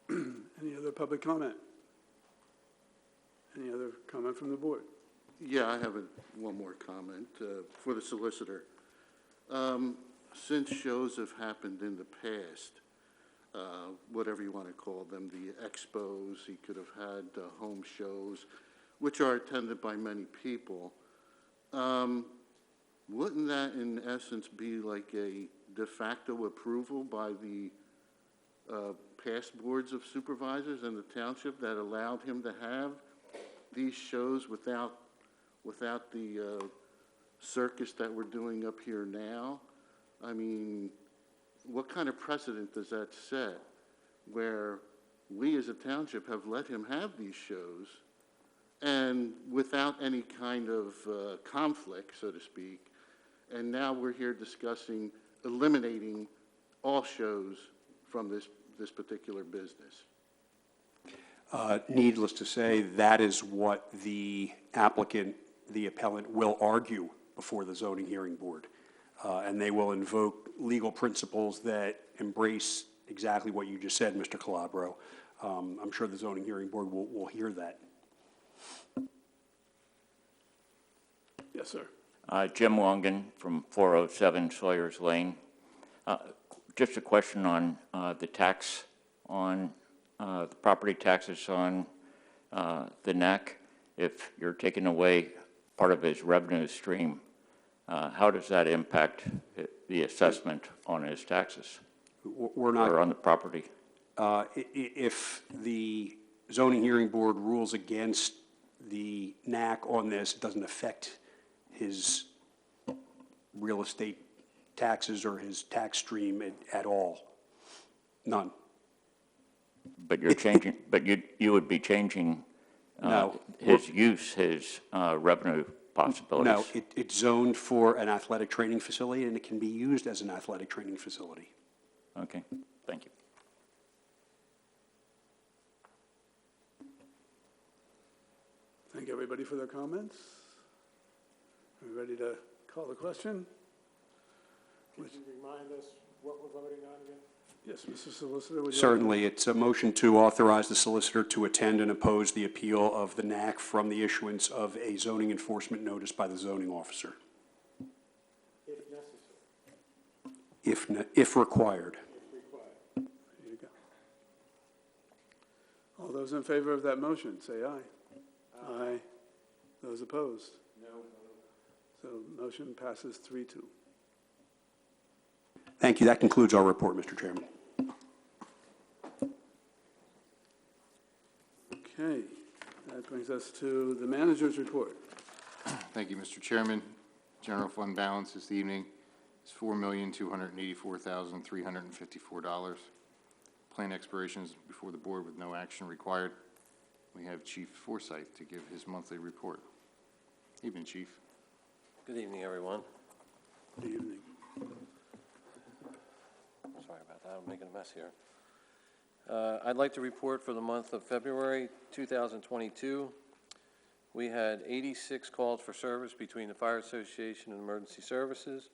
Any other public comment? Any other comment from the board? Yeah, I have one more comment for the solicitor. Since shows have happened in the past, whatever you want to call them, the expos, he could have had home shows, which are attended by many people. Wouldn't that, in essence, be like a de facto approval by the past boards of supervisors in the township that allowed him to have these shows without the circus that we're doing up here now? I mean, what kind of precedent does that set where we as a township have let him have these shows and without any kind of conflict, so to speak, and now we're here discussing eliminating all shows from this particular business? Needless to say, that is what the applicant, the appellant, will argue before the zoning hearing board. And they will invoke legal principles that embrace exactly what you just said, Mr. Calabro. I'm sure the zoning hearing board will hear that. Yes, sir. Jim Longan from 407 Sawyers Lane. Just a question on the tax on the property taxes on the NAC. If you're taking away part of his revenue stream, how does that impact the assessment on his taxes? We're not, or on the property? If the zoning hearing board rules against the NAC on this, it doesn't affect his real estate taxes or his tax stream at all. None. But you're changing, but you would be changing No. his use, his revenue possibilities. No, it's zoned for an athletic training facility, and it can be used as an athletic training facility. Okay, thank you. Thank everybody for their comments. Are we ready to call the question? Could you remind us what we're voting on again? Yes, Mr. Solicitor, would you Certainly, it's a motion to authorize the solicitor to attend and oppose the appeal of the NAC from the issuance of a zoning enforcement notice by the zoning officer, If necessary. if required. If required. There you go. All those in favor of that motion, say aye. Aye. Those opposed? No. So motion passes 3-2. Thank you. That concludes our report, Mr. Chairman. Okay, that brings us to the manager's report. Thank you, Mr. Chairman. General fund balance this evening is $4,284,354. Plan expirations before the board with no action required. We have Chief Forsythe to give his monthly report. Evening, Chief. Good evening, everyone. Good evening. Sorry about that, I'm making a mess here. I'd like to report for the month of February 2022. We had 86 calls for service between the Fire Association and Emergency Services.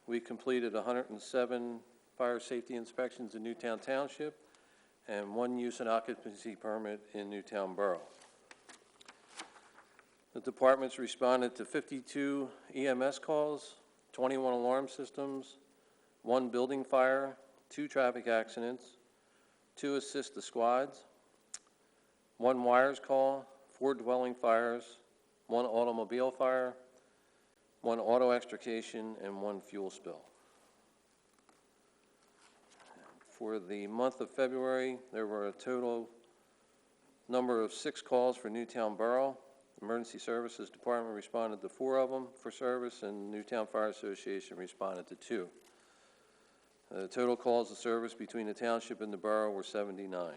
We completed 107 fire safety inspections in Newtown Township and 1 use and occupancy permit in Newtown Borough. The departments responded to 52 EMS calls, 21 alarm systems, 1 building fire, 2 traffic accidents, 2 assist the squads, 1 wires call, 4 dwelling fires, 1 automobile fire, 1 auto extrication, and 1 fuel spill. For the month of February, there were a total number of 6 calls for Newtown Borough. Emergency Services Department responded to 4 of them for service, and Newtown Fire Association responded to 2. The total calls of service between the township and the borough were 79.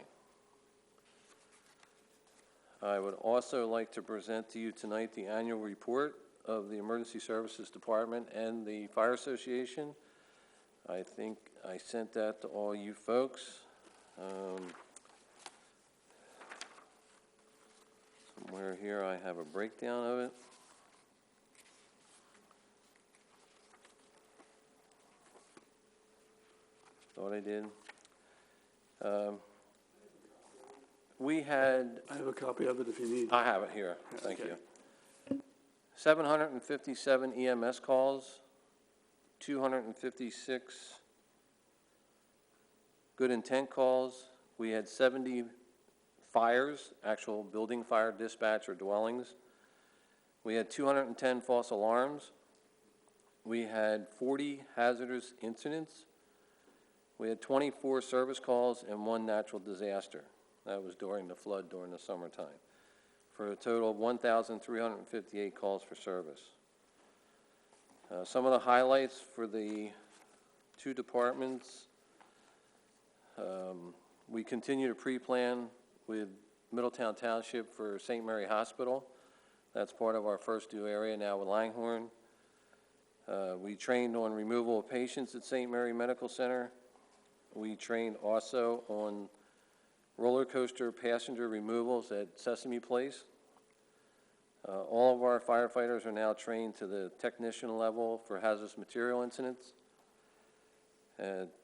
I would also like to present to you tonight the annual report of the Emergency Services Department and the Fire Association. I think I sent that to all you folks. Somewhere here I have a breakdown of it. Thought I did. We had... I have a copy of it if you need. I have it here. Thank Okay. you. 757 EMS calls, 256 good intent calls. We had 70 fires, actual building fire dispatch or dwellings. We had 210 false alarms. We had 40 hazardous incidents. We had 24 service calls and 1 natural disaster. That was during the flood during the summertime, for a total of 1,358 calls for service. Some of the highlights for the 2 departments, we continue to pre-plan with Middletown Township for St. Mary Hospital. That's part of our first due area now with Langhorne. We trained on removal of patients at St. Mary Medical Center. We trained also on roller coaster passenger removals at Sesame Place. All of our firefighters are now trained to the technician level for hazardous material incidents.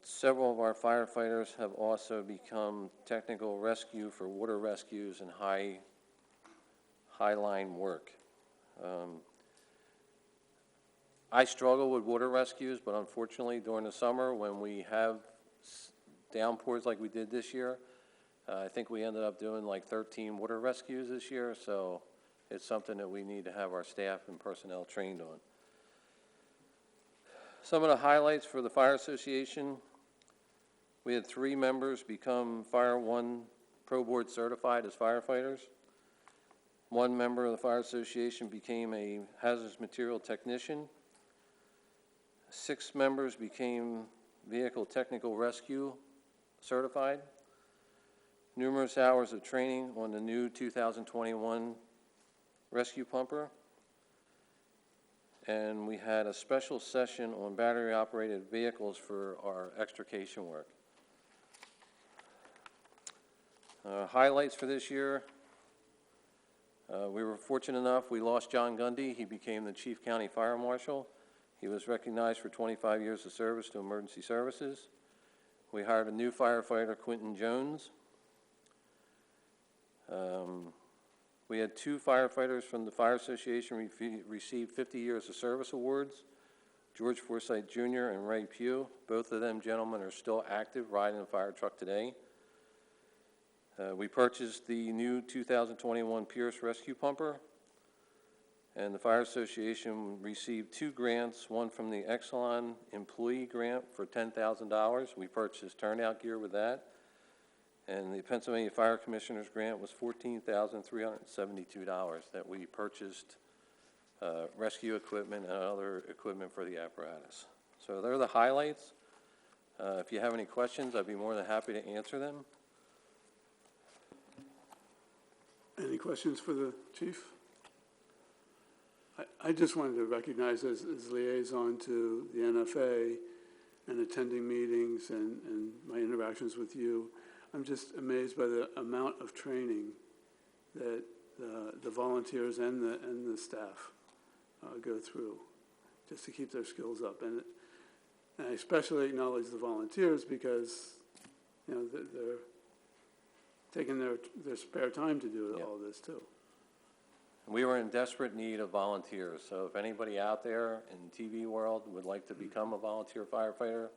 Several of our firefighters have also become technical rescue for water rescues and high line work. I struggle with water rescues, but unfortunately during the summer when we have downpours like we did this year, I think we ended up doing like 13 water rescues this year, so it's something that we need to have our staff and personnel trained on. Some of the highlights for the Fire Association: we had 3 members become Fire One Pro Board certified as firefighters. 1 member of the Fire Association became a hazardous material technician. 6 members became vehicle technical rescue certified. Numerous hours of training on the new 2021 rescue pumper. And we had a special session on battery-operated vehicles for our extrication work. Highlights for this year. We were fortunate enough, we lost John Gundy. He became the Chief County Fire Marshal. He was recognized for 25 years of service to emergency services. We hired a new firefighter, Quentin Jones. We had 2 firefighters from the Fire Association receive 50 years of service awards, George Forsythe Jr. and Ray Pugh. Both of them gentlemen are still active, riding a fire truck today. We purchased the new 2021 Pierce Rescue Pumper, and the Fire Association received 2 grants, one from the Exelon Employee Grant for $10,000. We purchased turnout gear with that. And the Pennsylvania Fire Commissioner's Grant was $14,372 that we purchased rescue equipment and other equipment for the apparatus. So they're the highlights. If you have any questions, I'd be more than happy to answer them. Any questions for the chief? I just wanted to recognize as liaison to the NFA and attending meetings and my interactions with you, I'm just amazed by the amount of training that the volunteers and the staff go through just to keep their skills up. And I especially acknowledge the volunteers because, you know, they're taking their spare time to do all this too. We were in desperate need of volunteers, so if anybody out there in the TV world would like to become a volunteer firefighter,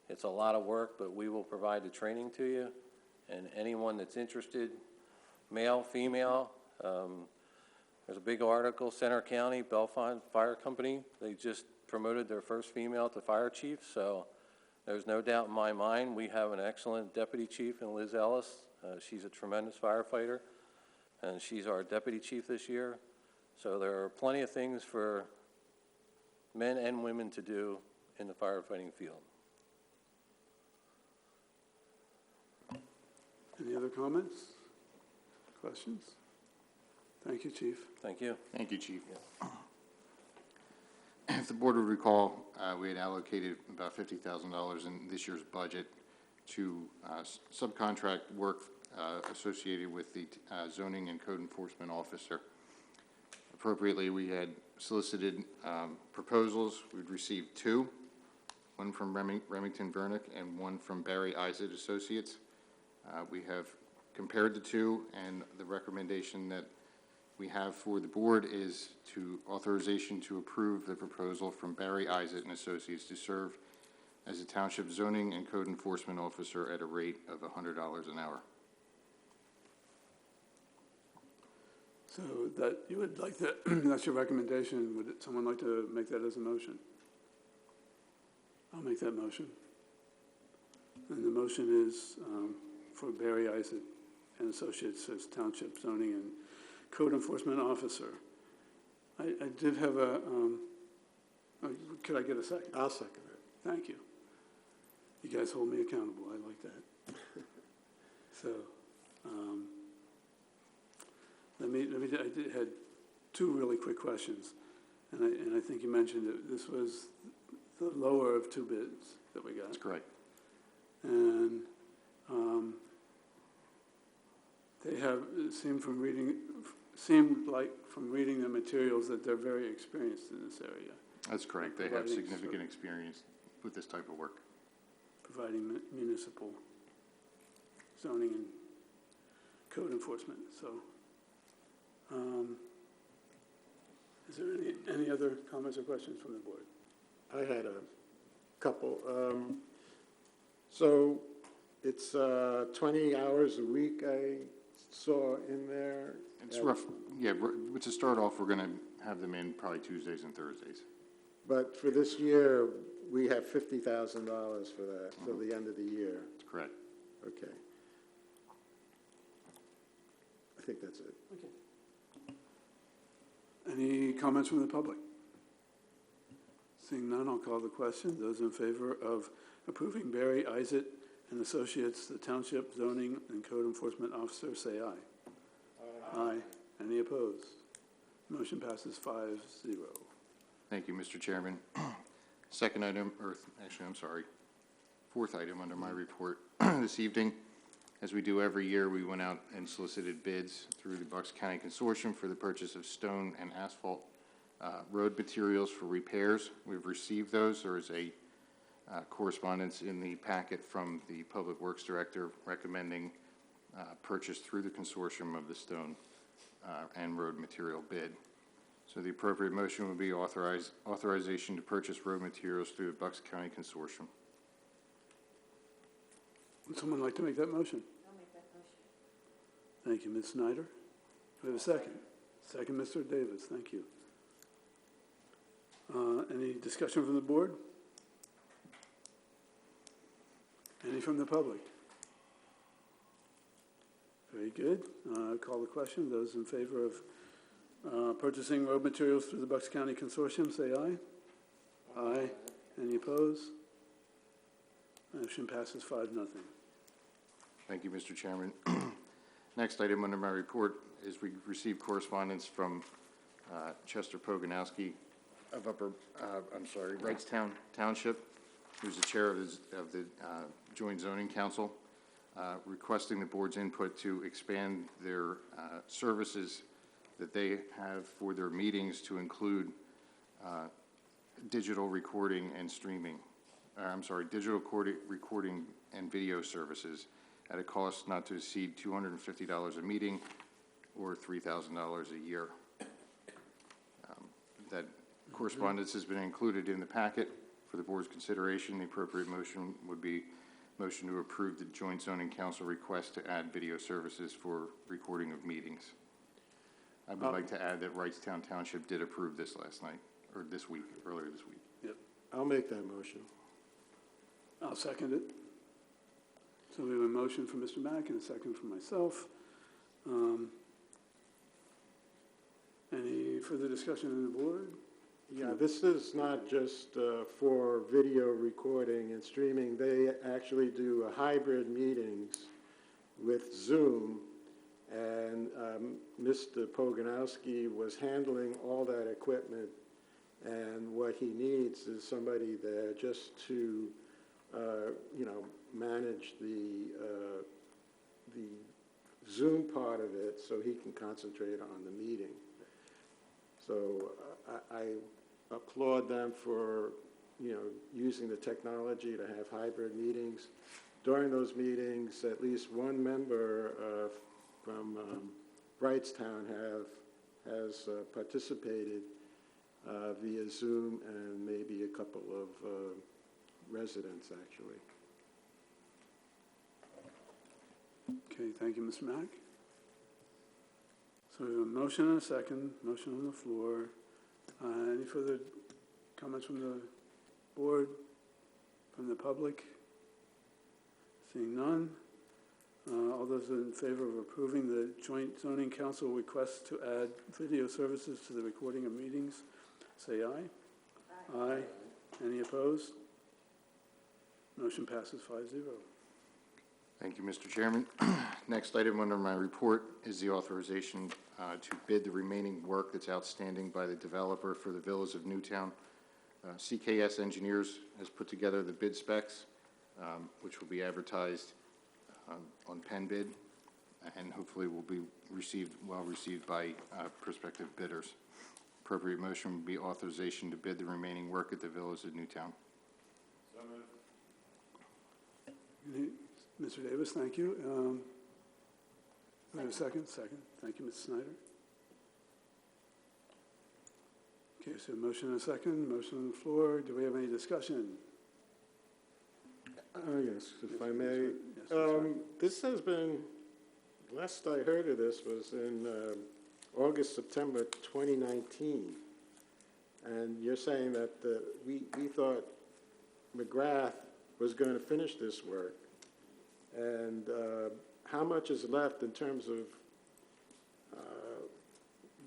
it's a lot of work, but we will provide the training to you. And anyone that's interested, male, female, there's a big article, Center County, Bellefonte Fire Company, they just promoted their first female to fire chief, so there's no doubt in my mind we have an excellent deputy chief in Liz Ellis. She's a tremendous firefighter, and she's our deputy chief this year. So there are plenty of things for men and women to do in the firefighting field. Any other comments? Questions? Thank you, Chief. Thank you. Thank you, Chief. If the board would recall, we had allocated about $50,000 in this year's budget to subcontract work associated with the zoning and code enforcement officer. Appropriately, we had solicited proposals. We'd received two, one from Remington Vernick and one from Barry Isaac Associates. We have compared the two, and the recommendation that we have for the board is to authorization to approve the proposal from Barry Isaac and Associates to serve as a township zoning and code enforcement officer at a rate of $100 an hour. So that you would like to, that's your recommendation. Would someone like to make that as a motion? I'll make that motion. And the motion is for Barry Isaac and Associates as Township Zoning and Code Enforcement Officer. I did have a, could I get a second? I'll second it. Thank you. You guys hold me accountable. I like that. So, I had two really quick questions. And I think you mentioned that this was the lower of two bids that we got. That's correct. And they have, it seemed like from reading the materials that they're very experienced in this area. That's correct. They have significant experience with this type of work. Providing municipal zoning and code enforcement. So, is there any other comments or questions from the board? I had a couple. So it's 20 hours a week I saw in there. It's rough. Yeah, to start off, we're going to have them in probably Tuesdays and Thursdays. But for this year, we have $50,000 for that till the end of the year. That's correct. Okay. I think that's it. Okay. Any comments from the public? Seeing none, I'll call the question. Those in favor of approving Barry Isaac and Associates, the Township Zoning and Code Enforcement Officer, say aye. Aye. Any opposed? Motion passes 5-0. Thank you, Mr. Chairman. Second item, or actually, I'm sorry, fourth item under my report this evening. As we do every year, we went out and solicited bids through the Bucks County Consortium for the purchase of stone and asphalt road materials for repairs. We've received those. There is a correspondence in the packet from the Public Works Director recommending purchase through the consortium of the stone and road material bid. So the appropriate motion would be authorization to purchase road materials through the Bucks County Consortium. Would someone like to make that motion? I'll make that motion. Thank you, Ms. Snyder. Do we have a second? Second, Mr. Davis. Thank you. Any discussion from the board? Any from the public? Very good. Call the question. Those in favor of purchasing road materials through the Bucks County Consortium, say aye. Aye. Any opposed? Motion passes 5-0. Thank you, Mr. Chairman. Next item under my report is we received correspondence from Chester Poganowski of Wrightstown Township, who's the chair of the Joint Zoning Council, requesting the board's input to expand their services that they have for their meetings to include digital recording and streaming. Digital recording and video services at a cost not to exceed $250 a meeting or $3,000 a year. That correspondence has been included in the packet for the board's consideration. The appropriate motion would be motion to approve the Joint Zoning Council request to add video services for recording of meetings. I would like to add that Wrightstown Township did approve this last night, or this week, earlier this week. Yep. I'll make that motion. I'll second it. So we have a motion from Mr. Mack and a second from myself. Any further discussion on the board? Yeah, this is not just for video recording and streaming. They actually do hybrid meetings with Zoom, and Mr. Poganowski was handling all that equipment, and what he needs is somebody there just to, manage the Zoom part of it so he can concentrate on the meeting. So I applaud them for, using the technology to have hybrid meetings. During those meetings, at least one member from Wrightstown has participated via Zoom, and maybe a couple of residents, actually. Okay, thank you, Mr. Mack. So we have a motion and a second, motion on the floor. Any further comments from the board, from the public? Seeing none. All those in favor of approving the Joint Zoning Council request to add video services to the recording of meetings, say aye. Aye. Any opposed? Motion passes 5-0. Thank you, Mr. Chairman. Next item under my report is the authorization to bid the remaining work that's outstanding by the developer for the Villas of Newtown. CKS Engineers has put together the bid specs, which will be advertised on PennBid, and hopefully will be well received by prospective bidders. Appropriate motion would be authorization to bid the remaining work at the Villas of Newtown. So moved. Mr. Davis, thank you. Do I have a second? Second. Thank you, Ms. Snyder. Okay, so motion and a second, motion on the floor. Do we have any discussion? Yes, if I may. This has been, last I heard of this was in August, September 2019. And you're saying that we thought McGrath was going to finish this work. And how much is left in terms of,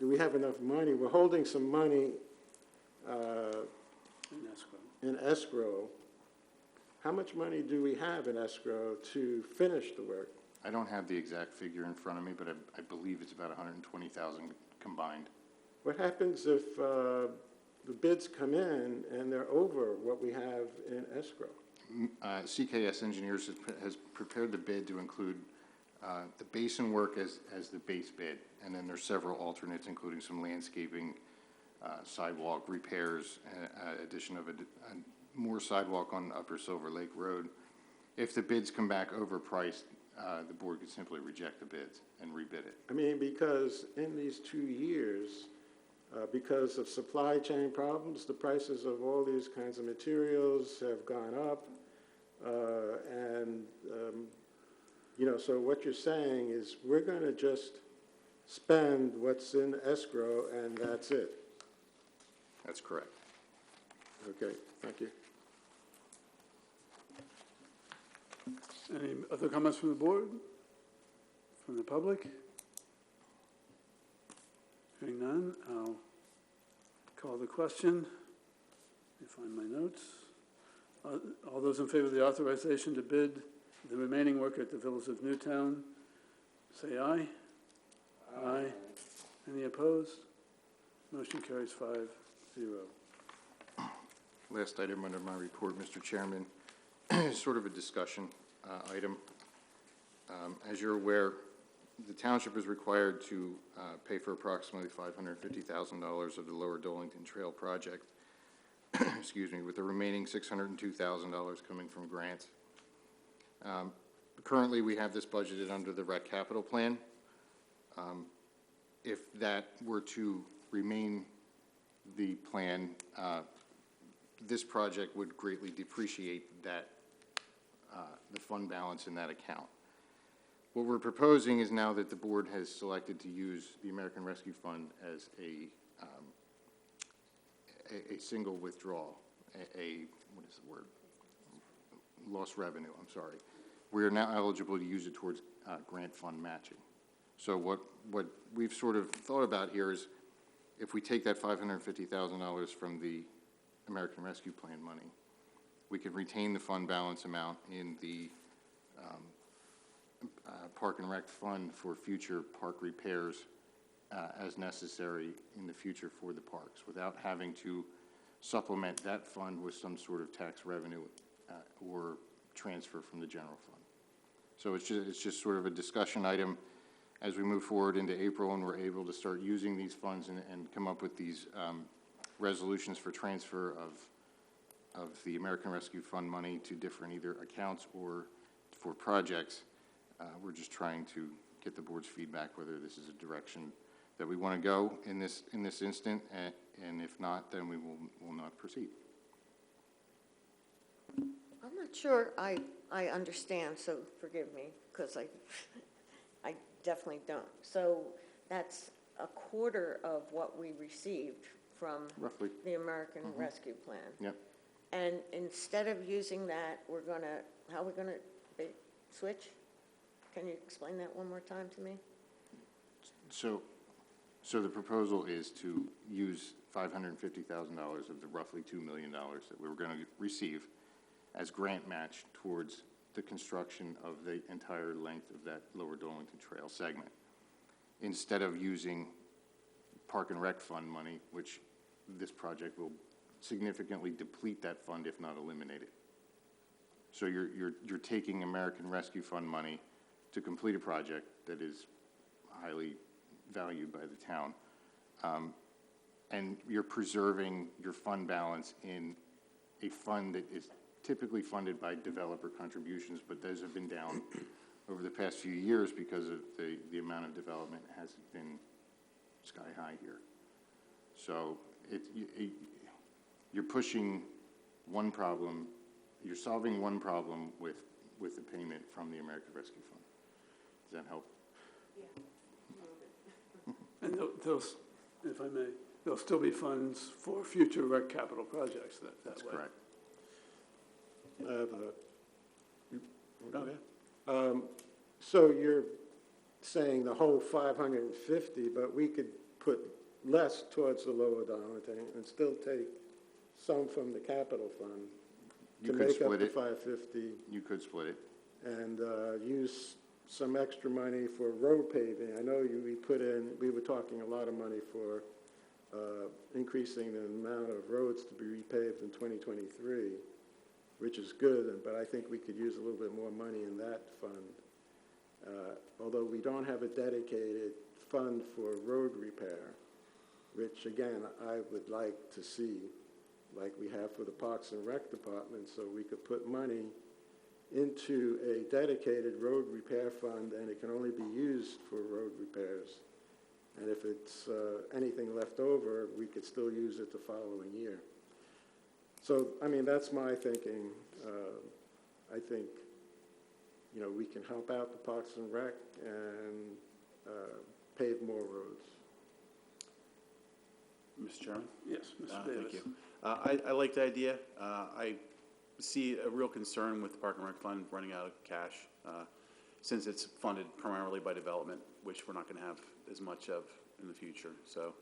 do we have enough money? We're holding some money in escrow. How much money do we have in escrow to finish the work? I don't have the exact figure in front of me, but I believe it's about $120,000 combined. What happens if the bids come in and they're over what we have in escrow? CKS Engineers has prepared the bid to include the basin work as the base bid, and then there's several alternates, including some landscaping, sidewalk repairs, addition of more sidewalk on Upper Silver Lake Road. If the bids come back overpriced, the board could simply reject the bids and rebid it. I mean, because in these 2 years, because of supply chain problems, the prices of all these kinds of materials have gone up. So what you're saying is we're going to just spend what's in escrow and that's it. That's correct. Okay, thank you. Any other comments from the board? From the public? Hearing none, I'll call the question. Let me find my notes. All those in favor of the authorization to bid the remaining work at the Villas of Newtown, say aye. Aye. Any opposed? Motion carries 5-0. Last item under my report, Mr. Chairman, is sort of a discussion item. As you're aware, the township is required to pay for approximately $550,000 of the Lower Dolington Trail project, excuse me, with the remaining $602,000 coming from grants. Currently, we have this budgeted under the rec capital plan. If that were to remain the plan, this project would greatly depreciate that, the fund balance in that account. What we're proposing is now that the board has selected to use the American Rescue Fund as a single withdrawal, what is the word? Lost revenue, I'm sorry. We are now eligible to use it towards grant fund matching. So what we've sort of thought about here is if we take that $550,000 from the American Rescue Plan money, we could retain the fund balance amount in the Park and Rec fund for future park repairs as necessary in the future for the parks, without having to supplement that fund with some sort of tax revenue or transfer from the general fund. So it's just sort of a discussion item as we move forward into April and we're able to start using these funds and come up with these resolutions for transfer of the American Rescue Fund money to different either accounts or for projects. We're just trying to get the board's feedback whether this is a direction that we want to go in this instant, and if not, then we will not proceed. I'm not sure I understand, so forgive me, because I definitely don't. So that's a quarter of what we received from roughly the American Rescue Plan. Yep. And instead of using that, how are we gonna switch? Can you explain that one more time to me? So the proposal is to use $550,000 of the roughly $2 million that we were going to receive as grant match towards the construction of the entire length of that Lower Darlington Trail segment, instead of using Park and Rec Fund money, which this project will significantly deplete that fund, if not eliminate it. So you're taking American Rescue Fund money to complete a project that is highly valued by the town, and you're preserving your fund balance in a fund that is typically funded by developer contributions, but those have been down over the past few years because of the amount of development has been sky high here. So you're pushing one problem, you're solving one problem with the payment from the American Rescue Fund. Does that help? And those, if I may, there'll still be funds for future rec capital projects that way. That's correct. I have so you're saying the whole 550, but we could put less towards the Lower Darlington and still take some from the capital fund to make up the 550. You could split it. And use some extra money for road paving. I know we were talking a lot of money for increasing the amount of roads to be repaved in 2023, which is good, but I think we could use a little bit more money in that fund. Although we don't have a dedicated fund for road repair, which again, I would like to see, like we have for the Parks and Rec Department, so we could put money into a dedicated road repair fund, and it can only be used for road repairs. And if it's anything left over, we could still use it the following year. So, I mean, that's my thinking. I think, we can help out the Parks and Rec and pave more roads. Mr. Chairman? Yes, Mr. Davis. Thank you. I like the idea. I see a real concern with the Park and Rec Fund running out of cash since it's funded primarily by development, which we're not going to have as much of in the future. So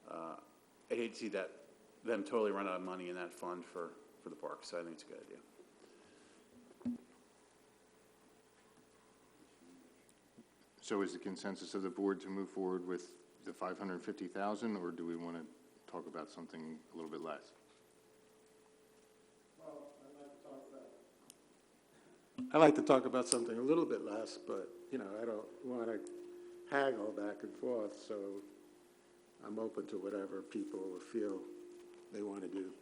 I hate to see them totally run out of money in that fund for the park. So I think it's a good idea. So is the consensus of the board to move forward with the $550,000, or do we want to talk about something a little bit less? I'd like to talk about something a little bit less, but, I don't want to haggle back and forth, so I'm open to whatever people feel they want to do.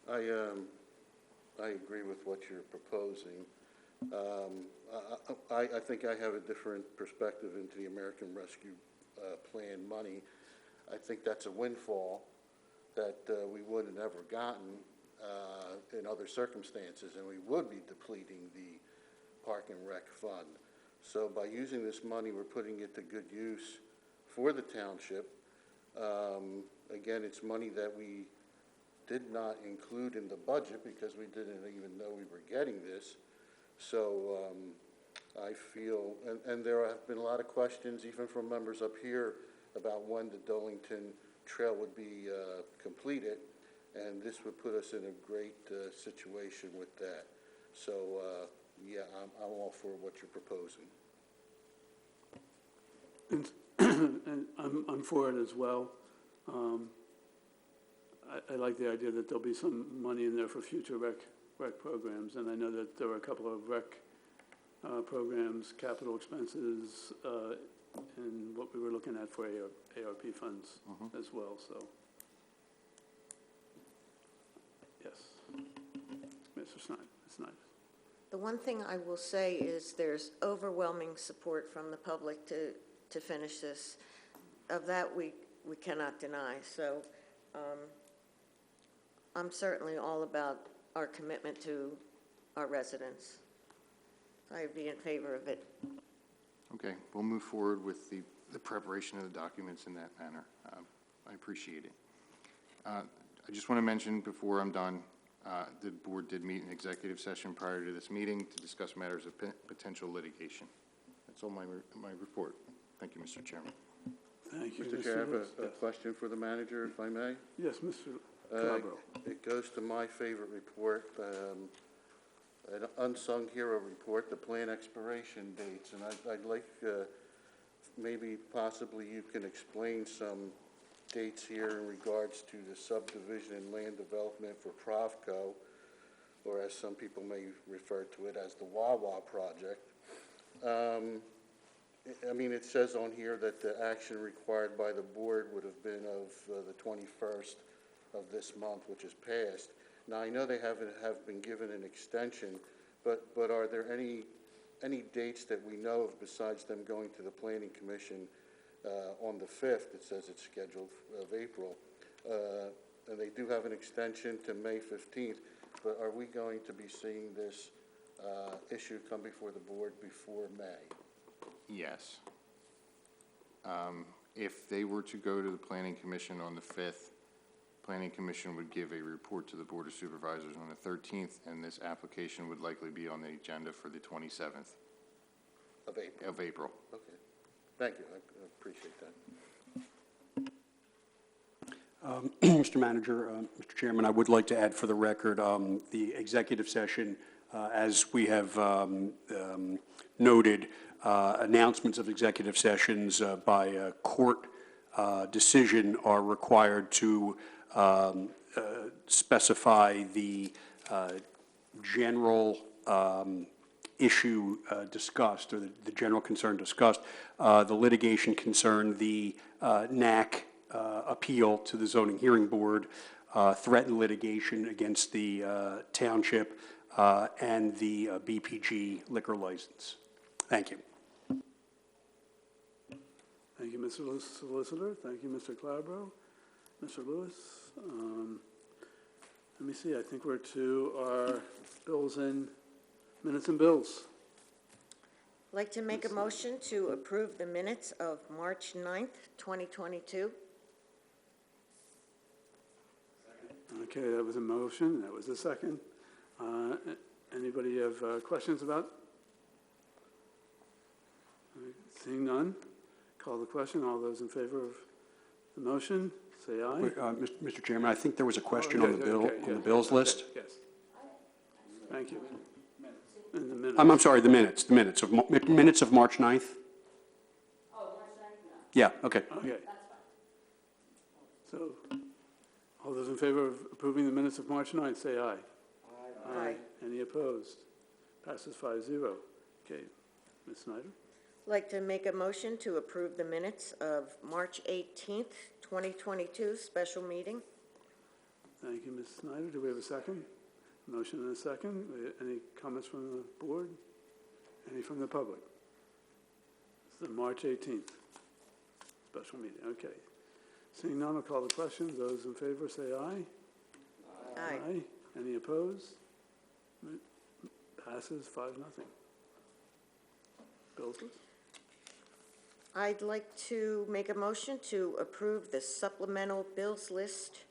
I agree with what you're proposing. I think I have a different perspective into the American Rescue Plan money. I think that's a windfall that we would have never gotten in other circumstances, and we would be depleting the Park and Rec Fund. So by using this money, we're putting it to good use for the township. Again, it's money that we did not include in the budget because we didn't even know we were getting this. So I feel, and there have been a lot of questions, even from members up here, about when the Darlington Trail would be completed, and this would put us in a great situation with that. So yeah, I'm all for what you're proposing. And I'm for it as well. I like the idea that there'll be some money in there for future rec programs, and I know that there were a couple of rec programs, capital expenses, and what we were looking at for ARP funds as well, so. Yes. Mr. Snyder. The one thing I will say is there's overwhelming support from the public to finish this. Of that, we cannot deny. So I'm certainly all about our commitment to our residents. I'd be in favor of it. Okay, we'll move forward with the preparation of the documents in that manner. I appreciate it. I just want to mention before I'm done, the board did meet in executive session prior to this meeting to discuss matters of potential litigation. That's all my report. Thank you, Mr. Chairman. Thank you. Mr. Chair, I have a question for the manager, if I may. Yes, Mr. Calabro. It goes to my favorite report, an unsung hero report, the plan expiration dates, and I'd like maybe possibly you can explain some dates here in regards to the subdivision and land development for Provco, or as some people may refer to it as the Wawa project. I mean, it says on here that the action required by the board would have been of the 21st of this month, which is passed. Now, I know they have been given an extension, but are there any dates that we know of besides them going to the Planning Commission on the 5th? It says it's scheduled of April. And they do have an extension to May 15th, but are we going to be seeing this issue come before the board before May? Yes. If they were to go to the Planning Commission on the 5th, Planning Commission would give a report to the Board of Supervisors on the 13th, and this application would likely be on the agenda for the 27th Of April. of April. Okay. Thank you. I appreciate that. Mr. Manager, Mr. Chairman, I would like to add for the record the executive session, as we have noted, announcements of executive sessions by court decision are required to specify the general issue discussed, or the general concern discussed. The litigation concerned the NAC appeal to the Zoning Hearing Board, threatened litigation against the township, and the BPG liquor license. Thank you. Thank you, Mr. Solicitor. Thank you, Mr. Calabro. Mr. Lewis. Let me see. I think we're to our bills and minutes and bills. I'd like to make a motion to approve the minutes of March 9th, 2022. Okay, that was a motion. That was a second. Anybody have questions about? Seeing none, call the question. All those in favor of the motion, say aye. Wait, Mr. Chairman, I think there was a question on the bill, on the bills list. Yes. Thank you. In the minutes. I'm sorry, the minutes of March 9th? Oh, March 9th, no. Yeah, okay. Okay. So, all those in favor of approving the minutes of March 9th, say aye. Aye. Aye. Any opposed? Passes 5-0. Okay, Ms. Snyder? I'd like to make a motion to approve the minutes of March 18th, 2022, special meeting. Thank you, Ms. Snyder. Do we have a second? Motion and a second. Any comments from the board? Any from the public? It's the March 18th special meeting. Okay. Seeing none, I'll call the question. Those in favor say aye. Aye. Aye. Any opposed? Passes 5-0. Bills list? I'd like to make a motion to approve the supplemental bills list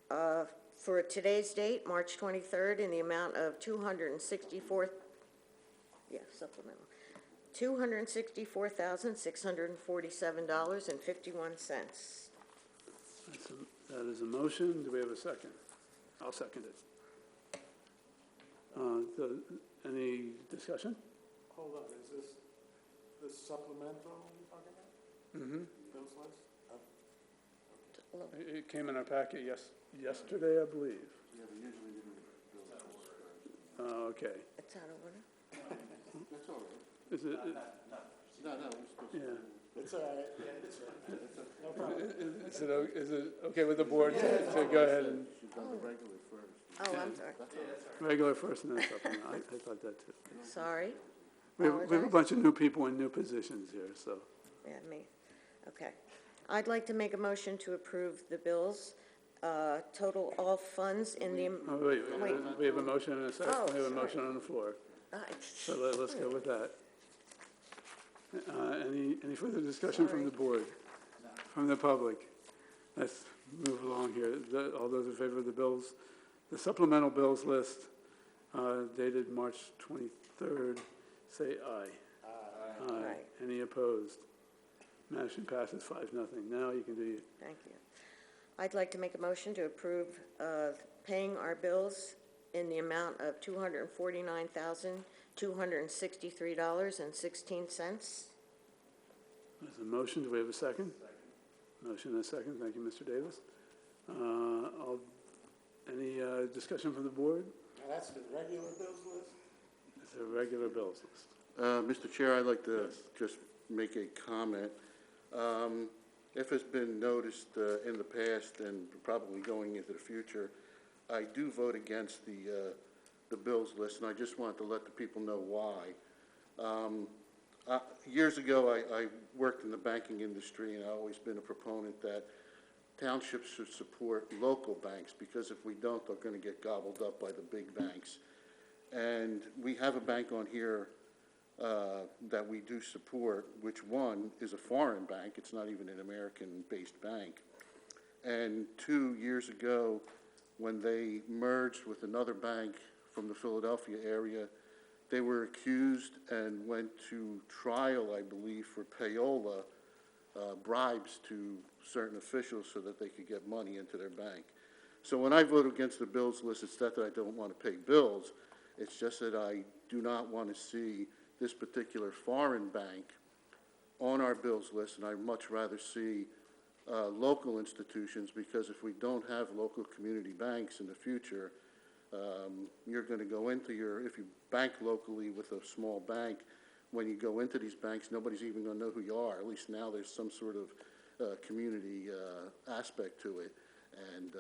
for today's date, March 23rd, in the amount of $264,647. That is a motion. Do we have a second? I'll second it. Any discussion? Hold on, is this supplemental you're talking about? Mm-hmm. Bills list? It came in our packet yesterday, I believe. Yeah, but usually we do bills. Oh, okay. It's out of order. That's all right. Is it? No, we're supposed to. Yeah. It's all right, yeah, it's all right. No problem. Is it okay with the board to go ahead and She's done the regular first. Oh, I'm sorry. regular first and then supplement? I thought that too. Sorry. We have a Apologize. bunch of new people in new positions here, so. Yeah, me. Okay. I'd like to make a motion to approve the bills, total all funds in the... Oh, wait, we have a motion and a second. Oh, We have a sorry. motion on the floor. So let's go with that. Any further discussion from the board? From the public? Let's move along here. All those in favor of the bills, the supplemental bills list dated March 23rd, say aye. Aye. Any opposed? Motion passes 5-0. Now you can do your... Thank you. I'd like to make a motion to approve paying our bills in the amount of $249,263.16. There's a motion. Do we have a second? Motion and a second. Thank you, Mr. Davis. Any discussion from the board? Now, that's the regular bills list? It's a regular bills list. Mr. Chair, I'd like to just make a comment. If it's been noticed in the past and probably going into the future, I do vote against the bills list, and I just wanted to let the people know why. Years ago, I worked in the banking industry, and I've always been a proponent that townships should support local banks, because if we don't, they're going to get gobbled up by the big banks. And we have a bank on here that we do support, which one is a foreign bank. It's not even an American-based bank. And 2 years ago, when they merged with another bank from the Philadelphia area, they were accused and went to trial, I believe, for payola, bribes to certain officials so that they could get money into their bank. So when I vote against the bills list, it's not that I don't want to pay bills. It's just that I do not want to see this particular foreign bank on our bills list, and I'd much rather see local institutions, because if we don't have local community banks in the future, you're going to go into if you bank locally with a small bank, when you go into these banks, nobody's even going to know who you are. At least now there's some sort of community aspect to it. And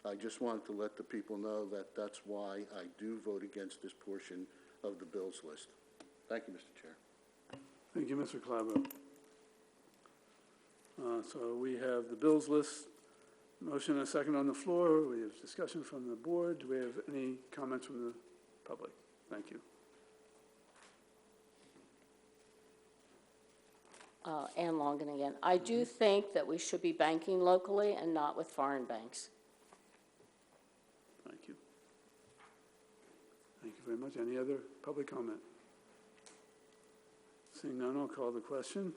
I just wanted to let the people know that that's why I do vote against this portion of the bills list. Thank you, Mr. Chair. Thank you, Mr. Calabro. So we have the bills list, motion and a second on the floor. We have discussion from the board. Do we have any comments from the public? Thank you. Ann Longan again. I do think that we should be banking locally and not with foreign banks. Thank you. Thank you very much. Any other public comment? Seeing none, I'll call the question.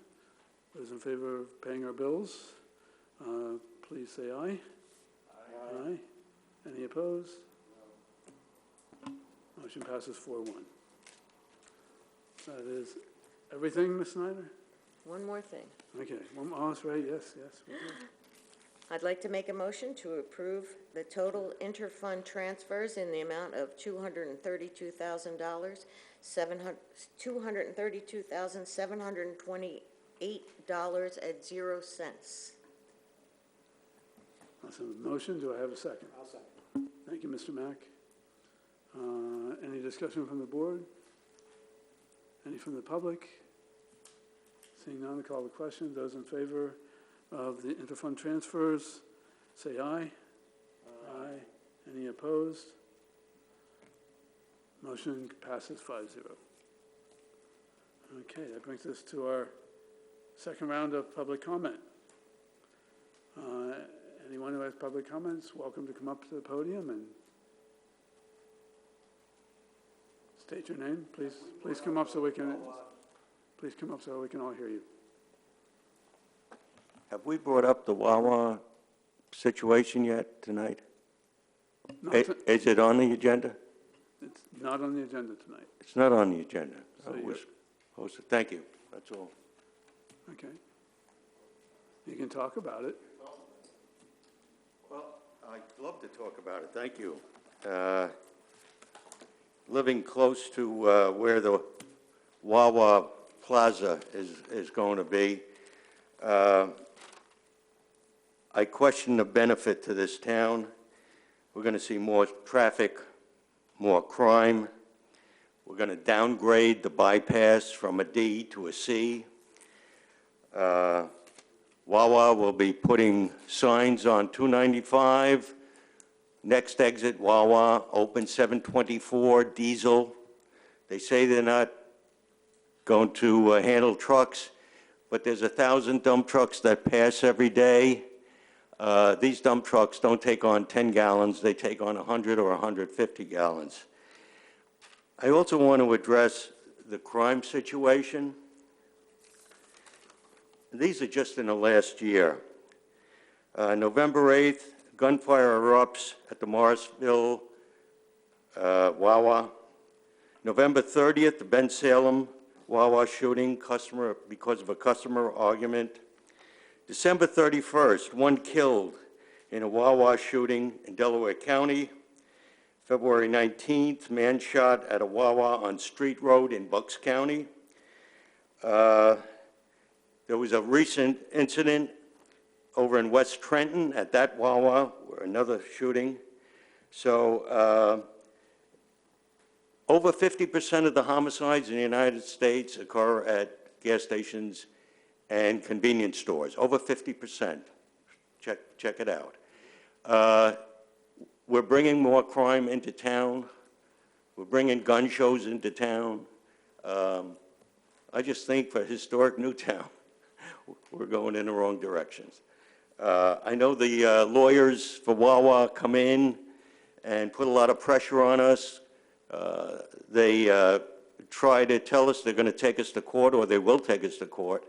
Those in favor of paying our bills, please say aye. Aye. Aye. Any opposed? No. Motion passes 4-1. That is everything, Ms. Snyder? One more thing. Okay. Oh, that's right. Yes. We do. I'd like to make a motion to approve the total interfund transfers in the amount of $232,728.06. That's a motion. Do I have a second? I'll second. Thank you, Mr. Mack. Any discussion from the board? Any from the public? Seeing none, I call the question. Those in favor of the interfund transfers, say aye. Aye. Any opposed? Motion passes 5-0. Okay, that brings us to our second round of public comment. Anyone who has public comments, welcome to come up to the podium and state your name. Please come up so we can. Please come up so we can all hear you. Have we brought up the Wawa situation yet tonight? Is it on the agenda? It's not on the agenda tonight. It's not on the agenda. So It was posted. Thank you, that's all. Okay. You can talk about it. Well, I'd love to talk about it, thank you. Living close to where the Wawa Plaza is going to be, I question the benefit to this town. We're going to see more traffic, more crime. We're going to downgrade the bypass from a D to a C. Wawa will be putting signs on 295, next exit Wawa, open 724, diesel. They say they're not going to handle trucks, but there's 1,000 dump trucks that pass every day. These dump trucks don't take on 10 gallons, they take on 100 or 150 gallons. I also want to address the crime situation. These are just in the last year. November 8th, gunfire erupts at the Morrisville Wawa. November 30th, the Ben Salem Wawa shooting because of a customer argument. December 31st, one killed in a Wawa shooting in Delaware County. February 19th, man shot at a Wawa on Street Road in Bucks County. There was a recent incident over in West Trenton at that Wawa, another shooting. So over 50% of the homicides in the United States occur at gas stations and convenience stores, over 50%. Check it out. We're bringing more crime into town. We're bringing gun shows into town. I just think for historic Newtown, we're going in the wrong directions. I know the lawyers for Wawa come in and put a lot of pressure on us. They try to tell us they're going to take us to court, or they will take us to court.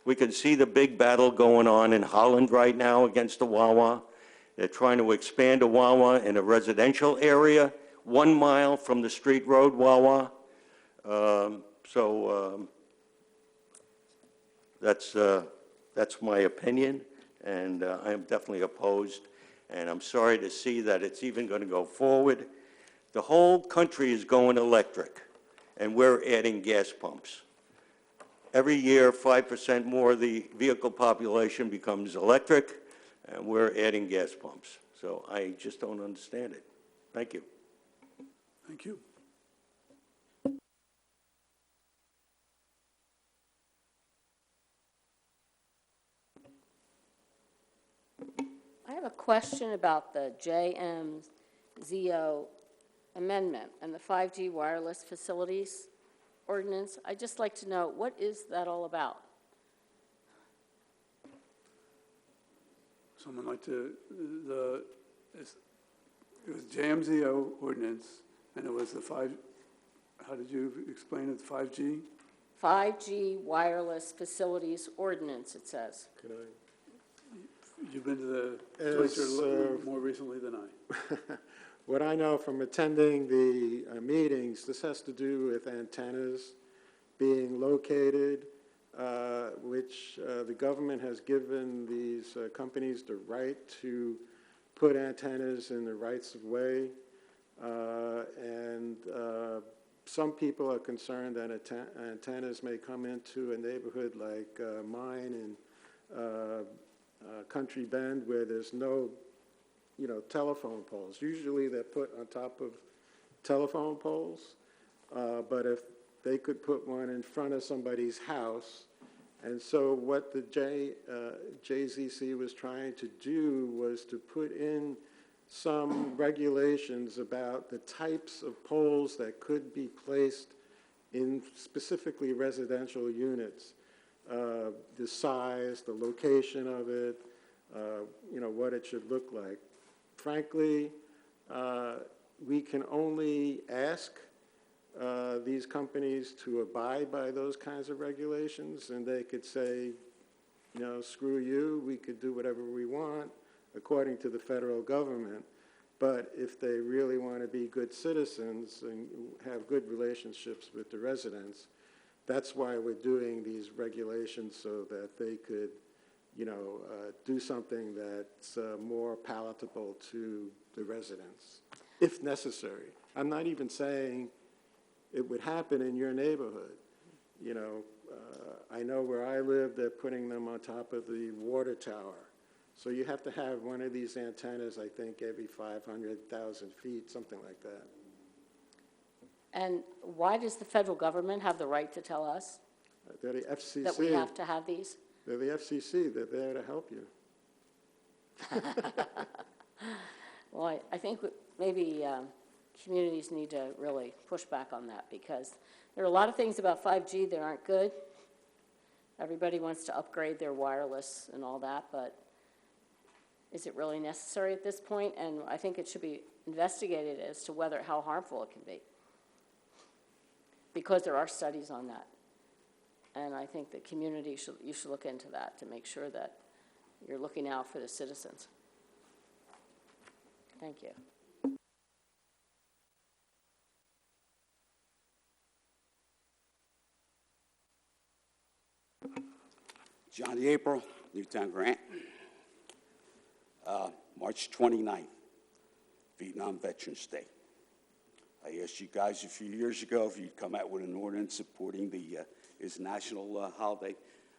We can see the big battle going on in Holland right now against the Wawa. They're trying to expand a Wawa in a residential area, 1 mile from the street road Wawa. That's my opinion, and I am definitely opposed. And I'm sorry to see that it's even going to go forward. The whole country is going electric, and we're adding gas pumps. Every year, 5% more of the vehicle population becomes electric, and we're adding gas pumps. So I just don't understand it. Thank you. Thank you. I have a question about the JMZO amendment and the 5G wireless facilities ordinance. I'd just like to know, what is that all about? Someone like to, it was JMZO ordinance, and it was the how did you explain it, 5G? 5G wireless facilities ordinance, it says. Could I? You've been to the legislature more recently than I. What I know from attending the meetings, this has to do with antennas being located, which the government has given these companies the right to put antennas in the rights of way. And some people are concerned that antennas may come into a neighborhood like mine in Country Bend, where there's no telephone poles. Usually they're put on top of telephone poles, but if they could put one in front of somebody's house. And so what the JZC was trying to do was to put in some regulations about the types of poles that could be placed in specifically residential units, the size, the location of it, what it should look like. Frankly, we can only ask these companies to abide by those kinds of regulations, and they could say, screw you, we could do whatever we want according to the federal government. But if they really want to be good citizens and have good relationships with the residents, that's why we're doing these regulations so that they could, do something that's more palatable to the residents, if necessary. I'm not even saying it would happen in your neighborhood. I know where I live, they're putting them on top of the water tower. So you have to have one of these antennas, I think, every 500,000 feet, something like that. And why does the federal government have the right to tell us They're the FCC. that we have to have these? They're the FCC. They're there to help you. Well, I think maybe communities need to really push back on that, because there are a lot of things about 5G that aren't good. Everybody wants to upgrade their wireless and all that, but is it really necessary at this point? And I think it should be investigated as to how harmful it can be, because there are studies on that. And I think the community you should look into that to make sure that you're looking out for the citizens. Thank you. Johnny April, Newtown Grant. March 29th, Vietnam Veterans Day. I asked you guys a few years ago if you'd come out with an ordinance supporting his national holiday.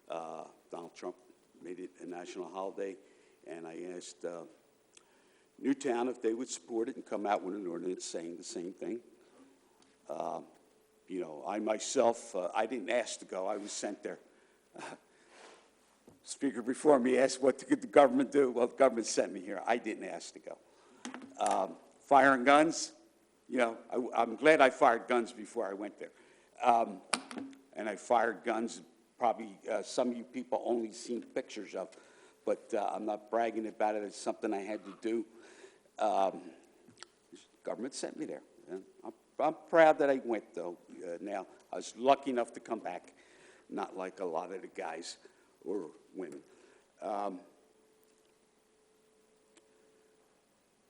Donald Trump made it a national holiday, and I asked Newtown if they would support it and come out with an ordinance saying the same thing. I myself, I didn't ask to go. I was sent there. Speaker before me asked what could the government do. Well, the government sent me here. I didn't ask to go. Firing guns, I'm glad I fired guns before I went there. And I fired guns probably some of you people only seen pictures of, but I'm not bragging about it. It's something I had to do. Government sent me there. And I'm proud that I went, though. Now, I was lucky enough to come back, not like a lot of the guys or women.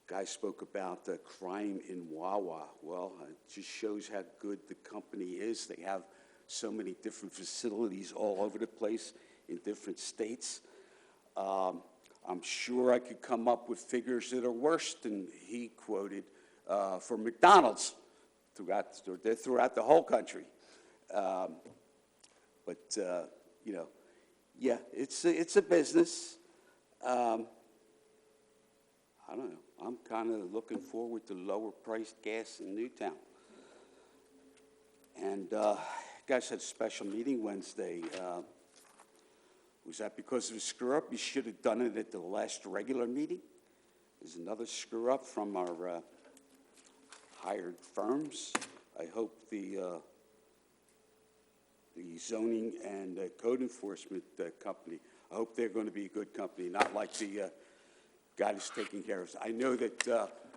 Guy spoke about the crime in Wawa. Well, it just shows how good the company is. They have so many different facilities all over the place in different states. I'm sure I could come up with figures that are worse than he quoted for McDonald's throughout the whole country. Yeah, it's a business. I don't know. I'm kind of looking forward to lower priced gas in Newtown. And you guys had a special meeting Wednesday. Was that because of a screw up? You should have done it at the last regular meeting. There's another screw up from our hired firms. I hope the zoning and code enforcement company, I hope they're going to be a good company, not like the guy who's taking care of us. I know that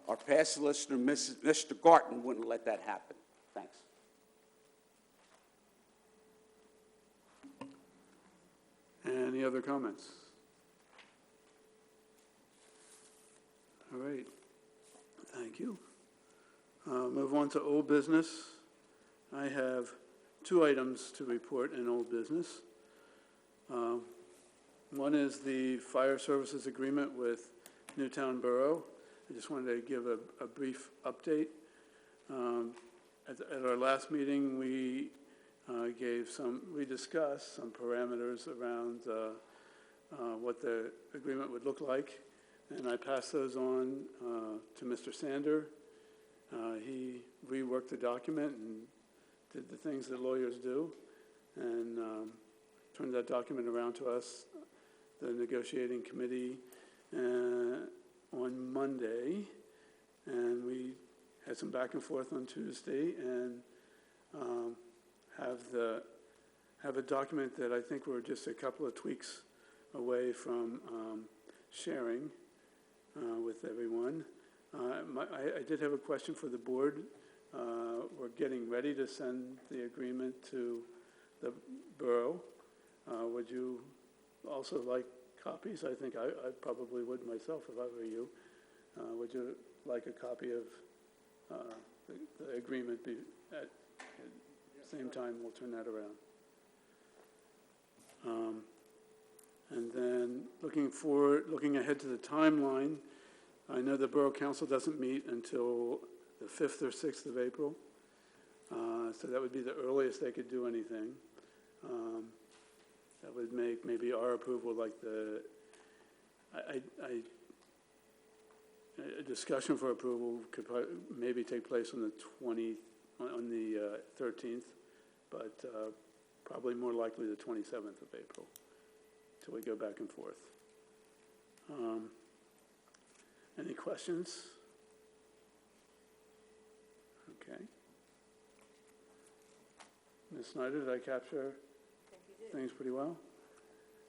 our past listener, Mr. Garton, wouldn't let that happen. Thanks. Any other comments? All right. Thank you. Move on to old business. I have 2 items to report in old business. One is the fire services agreement with Newtown Borough. I just wanted to give a brief update. At our last meeting, we discussed some parameters around what the agreement would look like, and I passed those on to Mr. Sander. He reworked the document and did the things that lawyers do, and turned that document around to us, the negotiating committee, on Monday, and we had some back and forth on Tuesday, and have a document that I think we're just a couple of tweaks away from sharing with everyone. I did have a question for the board. We're getting ready to send the agreement to the borough. Would you also like copies? I think I probably would myself if I were you. Would you like a copy of the agreement at the same time? We'll turn that around. And then looking ahead to the timeline, I know the Borough Council doesn't meet until the 5th or 6th of April. So that would be the earliest they could do anything. That would make maybe our approval like a discussion for approval could maybe take place on the 13th, but probably more likely the 27th of April, till we go back and forth. Any questions? Okay. Ms. Snyder, did I capture things pretty well?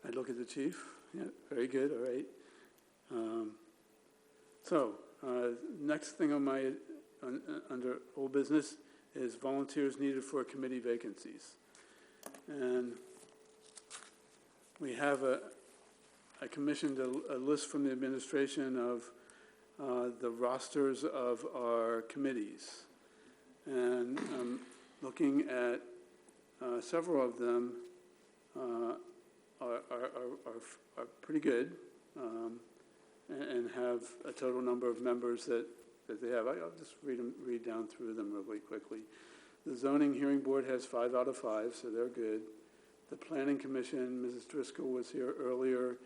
I'd look at the chief. Yeah, very good. All right. Next thing on my under old business is volunteers needed for committee vacancies, and we have I commissioned a list from the administration of the rosters of our committees, and looking at several of them are pretty good and have a total number of members that they have. I'll just read down through them really quickly. The Zoning Hearing Board has 5 out of 5, so they're good. The Planning Commission, Mrs. Driscoll was here earlier.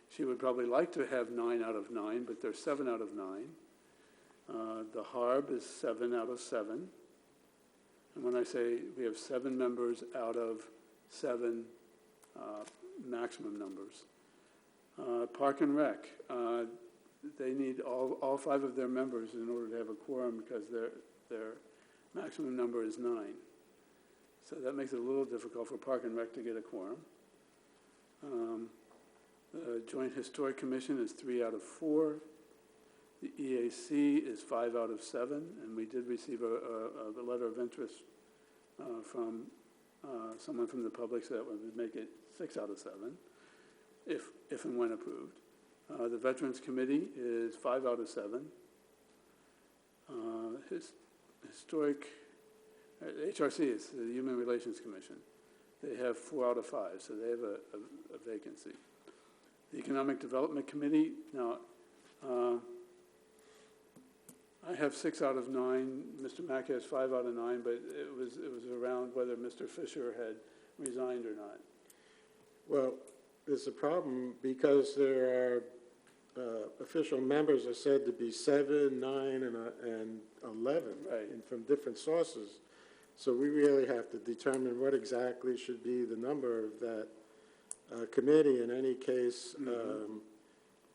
She would probably like to have 9 out of 9, but they're 7 out of 9. The HARB is 7 out of 7. And when I say we have 7 members out of 7 maximum numbers. Park and Rec, they need all 5 of their members in order to have a quorum because their maximum number is 9. So that makes it a little difficult for Park and Rec to get a quorum. The Joint Historic Commission is 3 out of 4. The EAC is 5 out of 7, and we did receive a letter of interest from someone from the public, so that would make it 6 out of 7, if and when approved. The Veterans Committee is 5 out of 7. Historic, HRC is the Human Relations Commission. They have 4 out of 5, so they have a vacancy. The Economic Development Committee, now, I have 6 out of 9. Mr. Mack has 5 out of 9, but it was around whether Mr. Fisher had resigned or not. Well, there's a problem because there are official members are said to be 7, 9, and 11, right, and from different sources. So we really have to determine what exactly should be the number of that committee. In any case,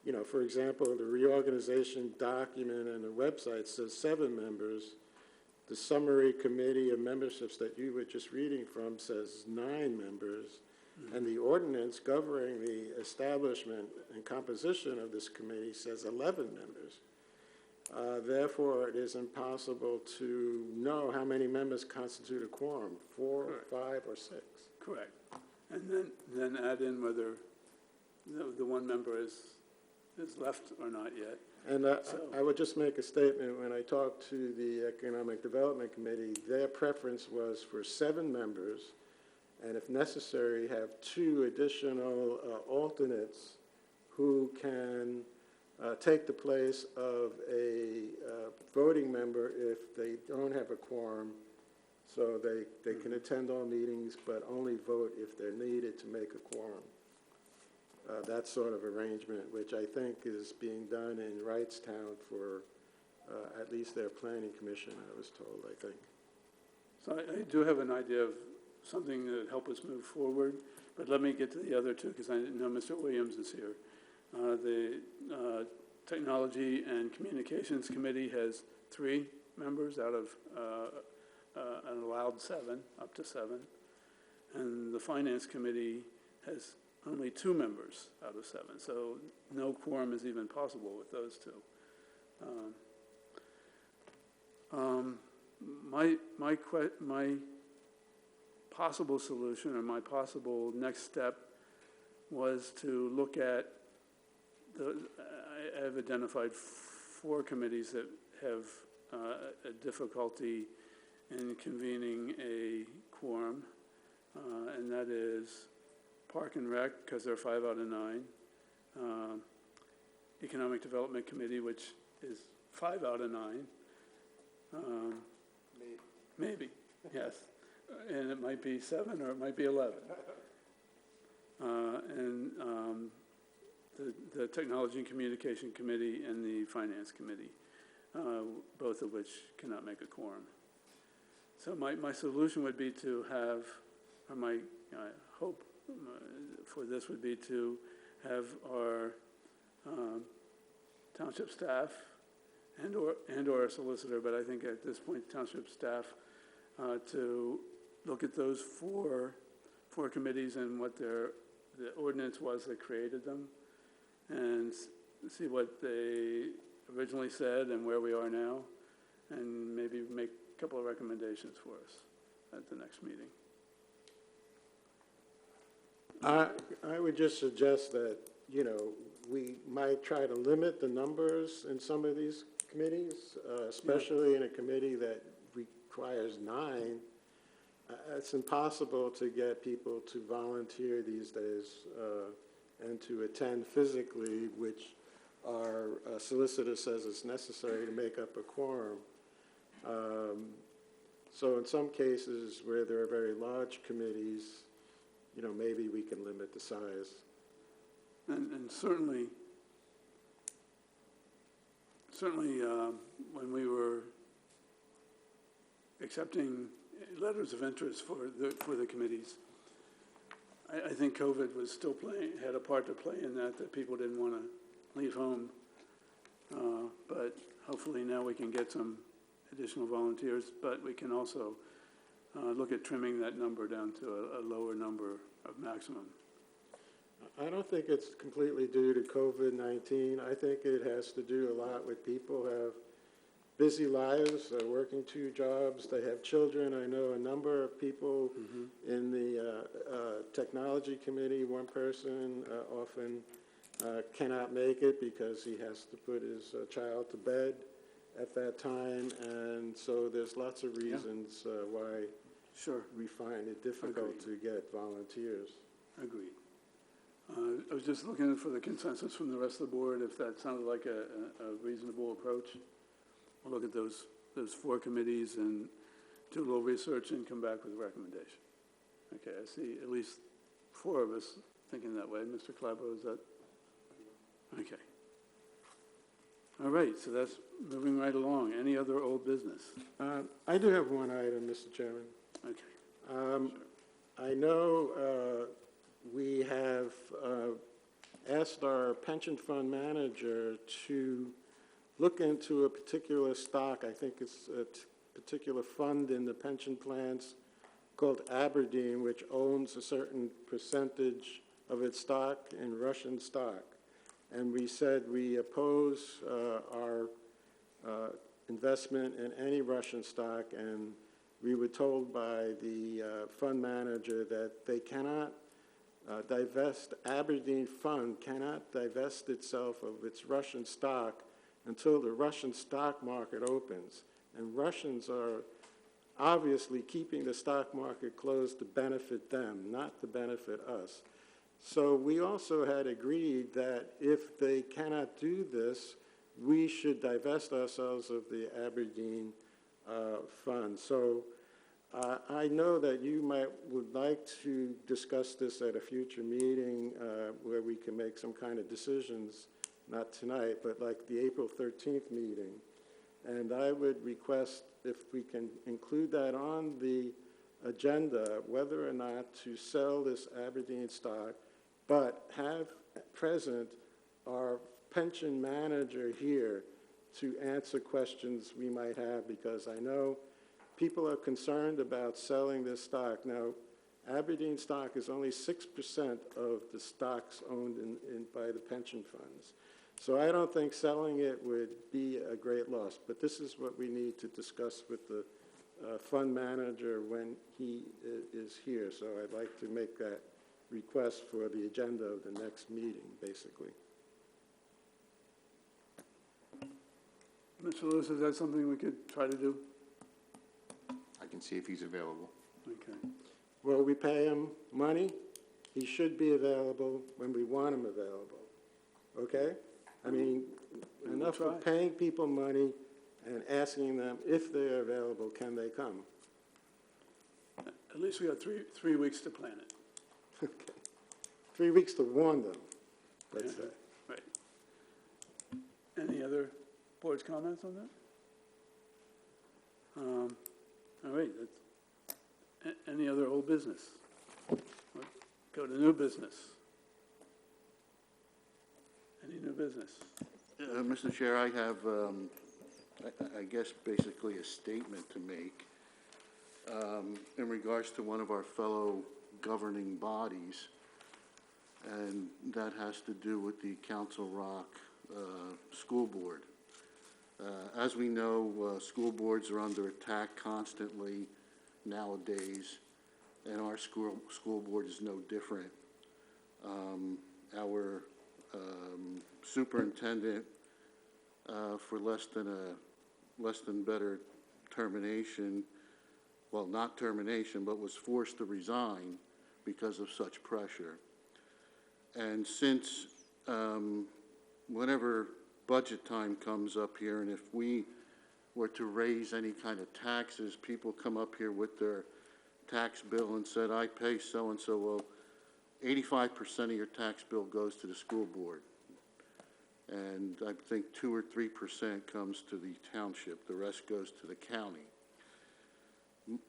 you know, for example, the reorganization document and the website says 7 members. The summary committee of memberships that you were just reading from says 9 members. And the ordinance governing the establishment and composition of this committee says 11 members. Therefore, it is impossible to know how many members constitute a quorum, 4, Correct. 5, or 6. Correct. And then add in whether the one member is left or not yet. And I would just make a statement. When I talked to the Economic Development Committee, their preference was for 7 members, and if necessary, have 2 additional alternates who can take the place of a voting member if they don't have a quorum, so they can attend all meetings but only vote if they're needed to make a quorum. That sort of arrangement, which I think is being done in Wrightstown for at least their planning commission, I was told, I think. So I do have an idea of something that would help us move forward, but let me get to the other 2 because I know Mr. Williams is here. The Technology and Communications Committee has 3 members out of an allowed 7, up to 7. And the Finance Committee has only 2 members out of 7, so no quorum is even possible with those 2. My possible solution or my possible next step was to look at I have identified 4 committees that have a difficulty in convening a quorum, and that is Park and Rec, because they're 5 out of 9, Economic Development Committee, which is 5 out of 9. Maybe, yes. And it might be 7 or it might be 11. And the Technology and Communication Committee and the Finance Committee, both of which cannot make a quorum. So my solution would be to have, or my hope for this would be to have our township staff and or a solicitor, but I think at this point township staff to look at those four committees and what the ordinance was that created them, and see what they originally said and where we are now, and maybe make a couple of recommendations for us at the next meeting. I would just suggest that, we might try to limit the numbers in some of these committees, especially in a committee that requires 9. It's impossible to get people to volunteer these days and to attend physically, which our solicitor says is necessary to make up a quorum. So in some cases where there are very large committees, maybe we can limit the size. And certainly, when we were accepting letters of interest for the committees, I think COVID was still had a part to play in that people didn't want to leave home. But hopefully now we can get some additional volunteers, but we can also look at trimming that number down to a lower number of maximum. I don't think it's completely due to COVID-19. I think it has to do a lot with people who have busy lives, they're working 2 jobs, they have children. I know a number of people in the technology committee. One person often cannot make it because he has to put his child to bed at that time, and so there's lots of reasons why we find it difficult to get volunteers. Agreed. I was just looking for the consensus from the rest of the board, if that sounded like a reasonable approach. We'll look at those 4 committees and do a little research and come back with a recommendation. Okay, I see at least 4 of us thinking that way. Mr. Clabo, is that? Okay. All right, so that's moving right along. Any other old business? I do have one item, Mr. Chairman. Okay. I know we have asked our pension fund manager to look into a particular stock. I think it's a particular fund in the pension plans called Aberdeen, which owns a certain percentage of its stock in Russian stock. And we said we oppose our investment in any Russian stock, and we were told by the fund manager that they cannot Aberdeen Fund cannot divest itself of its Russian stock until the Russian stock market opens. And Russians are obviously keeping the stock market closed to benefit them, not to benefit us. So we also had agreed that if they cannot do this, we should divest ourselves of the Aberdeen Fund. So I know that you would like to discuss this at a future meeting where we can make some kind of decisions, not tonight, but like the April 13th meeting. And I would request if we can include that on the agenda, whether or not to sell this Aberdeen stock, but have present our pension manager here to answer questions we might have, because I know people are concerned about selling this stock. Now, Aberdeen stock is only 6% of the stocks owned by the pension funds. So I don't think selling it would be a great loss, but this is what we need to discuss with the fund manager when he is here. So I'd like to make that request for the agenda of the next meeting, basically. Mr. Lewis, is that something we could try to do? I can see if he's available. Okay. Well, we pay him money, he should be available when we want him available, okay? I mean, enough of paying people money and asking them if they're available, can they come? At least we have three weeks to plan it. Okay. 3 weeks to warn them, let's say. Right. Any other board's comments on that? All right. Any other old business? Go to new business. Any new business? Mr. Chair, I have, I guess, basically a statement to make in regards to one of our fellow governing bodies, and that has to do with the Council Rock School Board. As we know, school boards are under attack constantly nowadays, and our school board is no different. Our superintendent, for less than better termination, well, not termination, but was forced to resign because of such pressure. And since whenever budget time comes up here, and if we were to raise any kind of taxes, people come up here with their tax bill and said, I pay so-and-so. Well, 85% of your tax bill goes to the school board. And I think 2 or 3% comes to the township. The rest goes to the county.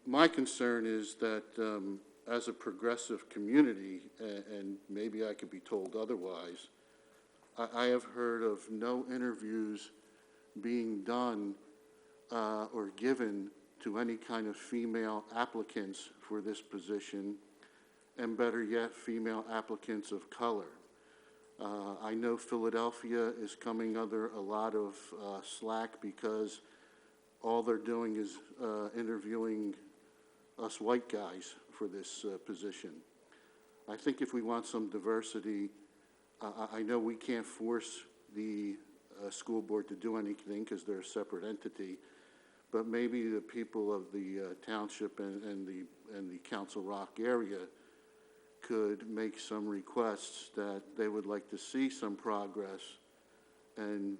My concern is that as a progressive community, and maybe I could be told otherwise, I have heard of no interviews being done or given to any kind of female applicants for this position, and better yet, female applicants of color. I know Philadelphia is coming under a lot of slack because all they're doing is interviewing us white guys for this position. I think if we want some diversity, I know we can't force the school board to do anything because they're a separate entity, but maybe the people of the township and the Council Rock area could make some requests that they would like to see some progress. And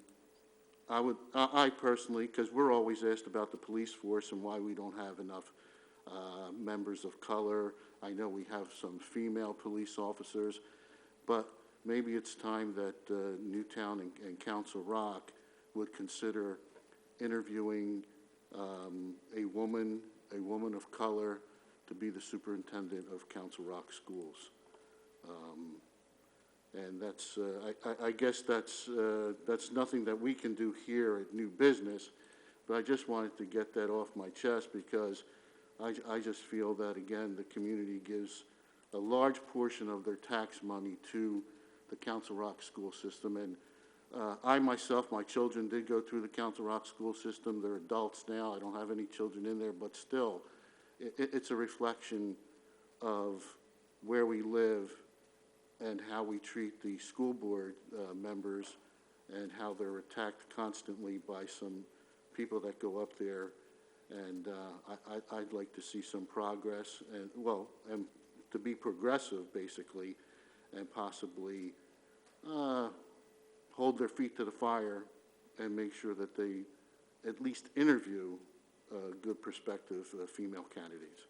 I personally, because we're always asked about the police force and why we don't have enough members of color. I know we have some female police officers, but maybe it's time that Newtown and Council Rock would consider interviewing a woman of color to be the superintendent of Council Rock schools. And that's, I guess that's nothing that we can do here at New Business, but I just wanted to get that off my chest because I just feel that, again, the community gives a large portion of their tax money to the Council Rock school system. And I myself, my children did go through the Council Rock school system. They're adults now. I don't have any children in there, but still, it's a reflection of where we live and how we treat the school board members and how they're attacked constantly by some people that go up there. And I'd like to see some progress and, well, and to be progressive, basically, and possibly hold their feet to the fire and make sure that they at least interview good prospective female candidates.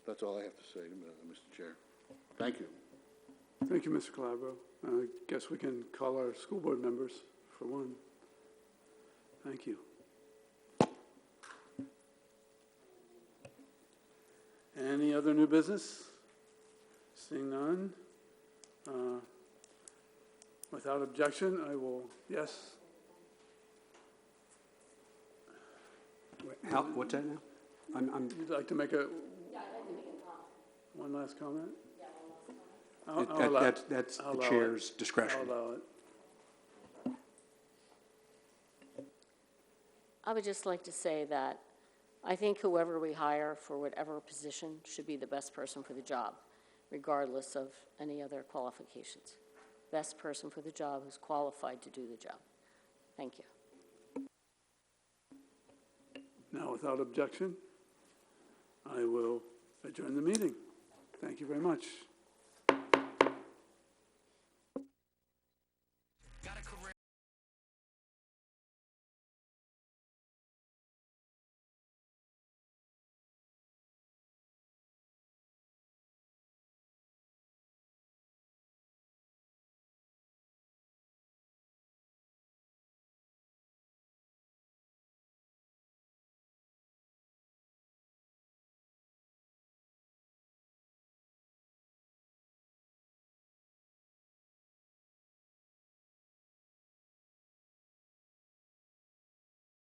That's all I have to say, Mr. Chair. Thank you. Thank you, Mr. Calabro. I guess we can call our school board members for one. Thank you. Any other new business? Seeing none. Without objection, I will, yes? Wait, what's that now? You'd like to make a... Yeah, I'd like to make a comment. One last comment? Yeah, one last comment. That's the chair's discretion. I'll allow it. I would just like to say that I think whoever we hire for whatever position should be the best person for the job, regardless of any other qualifications. Best person for the job who's qualified to do the job. Thank you. without objection, I will adjourn the meeting. Thank you very much.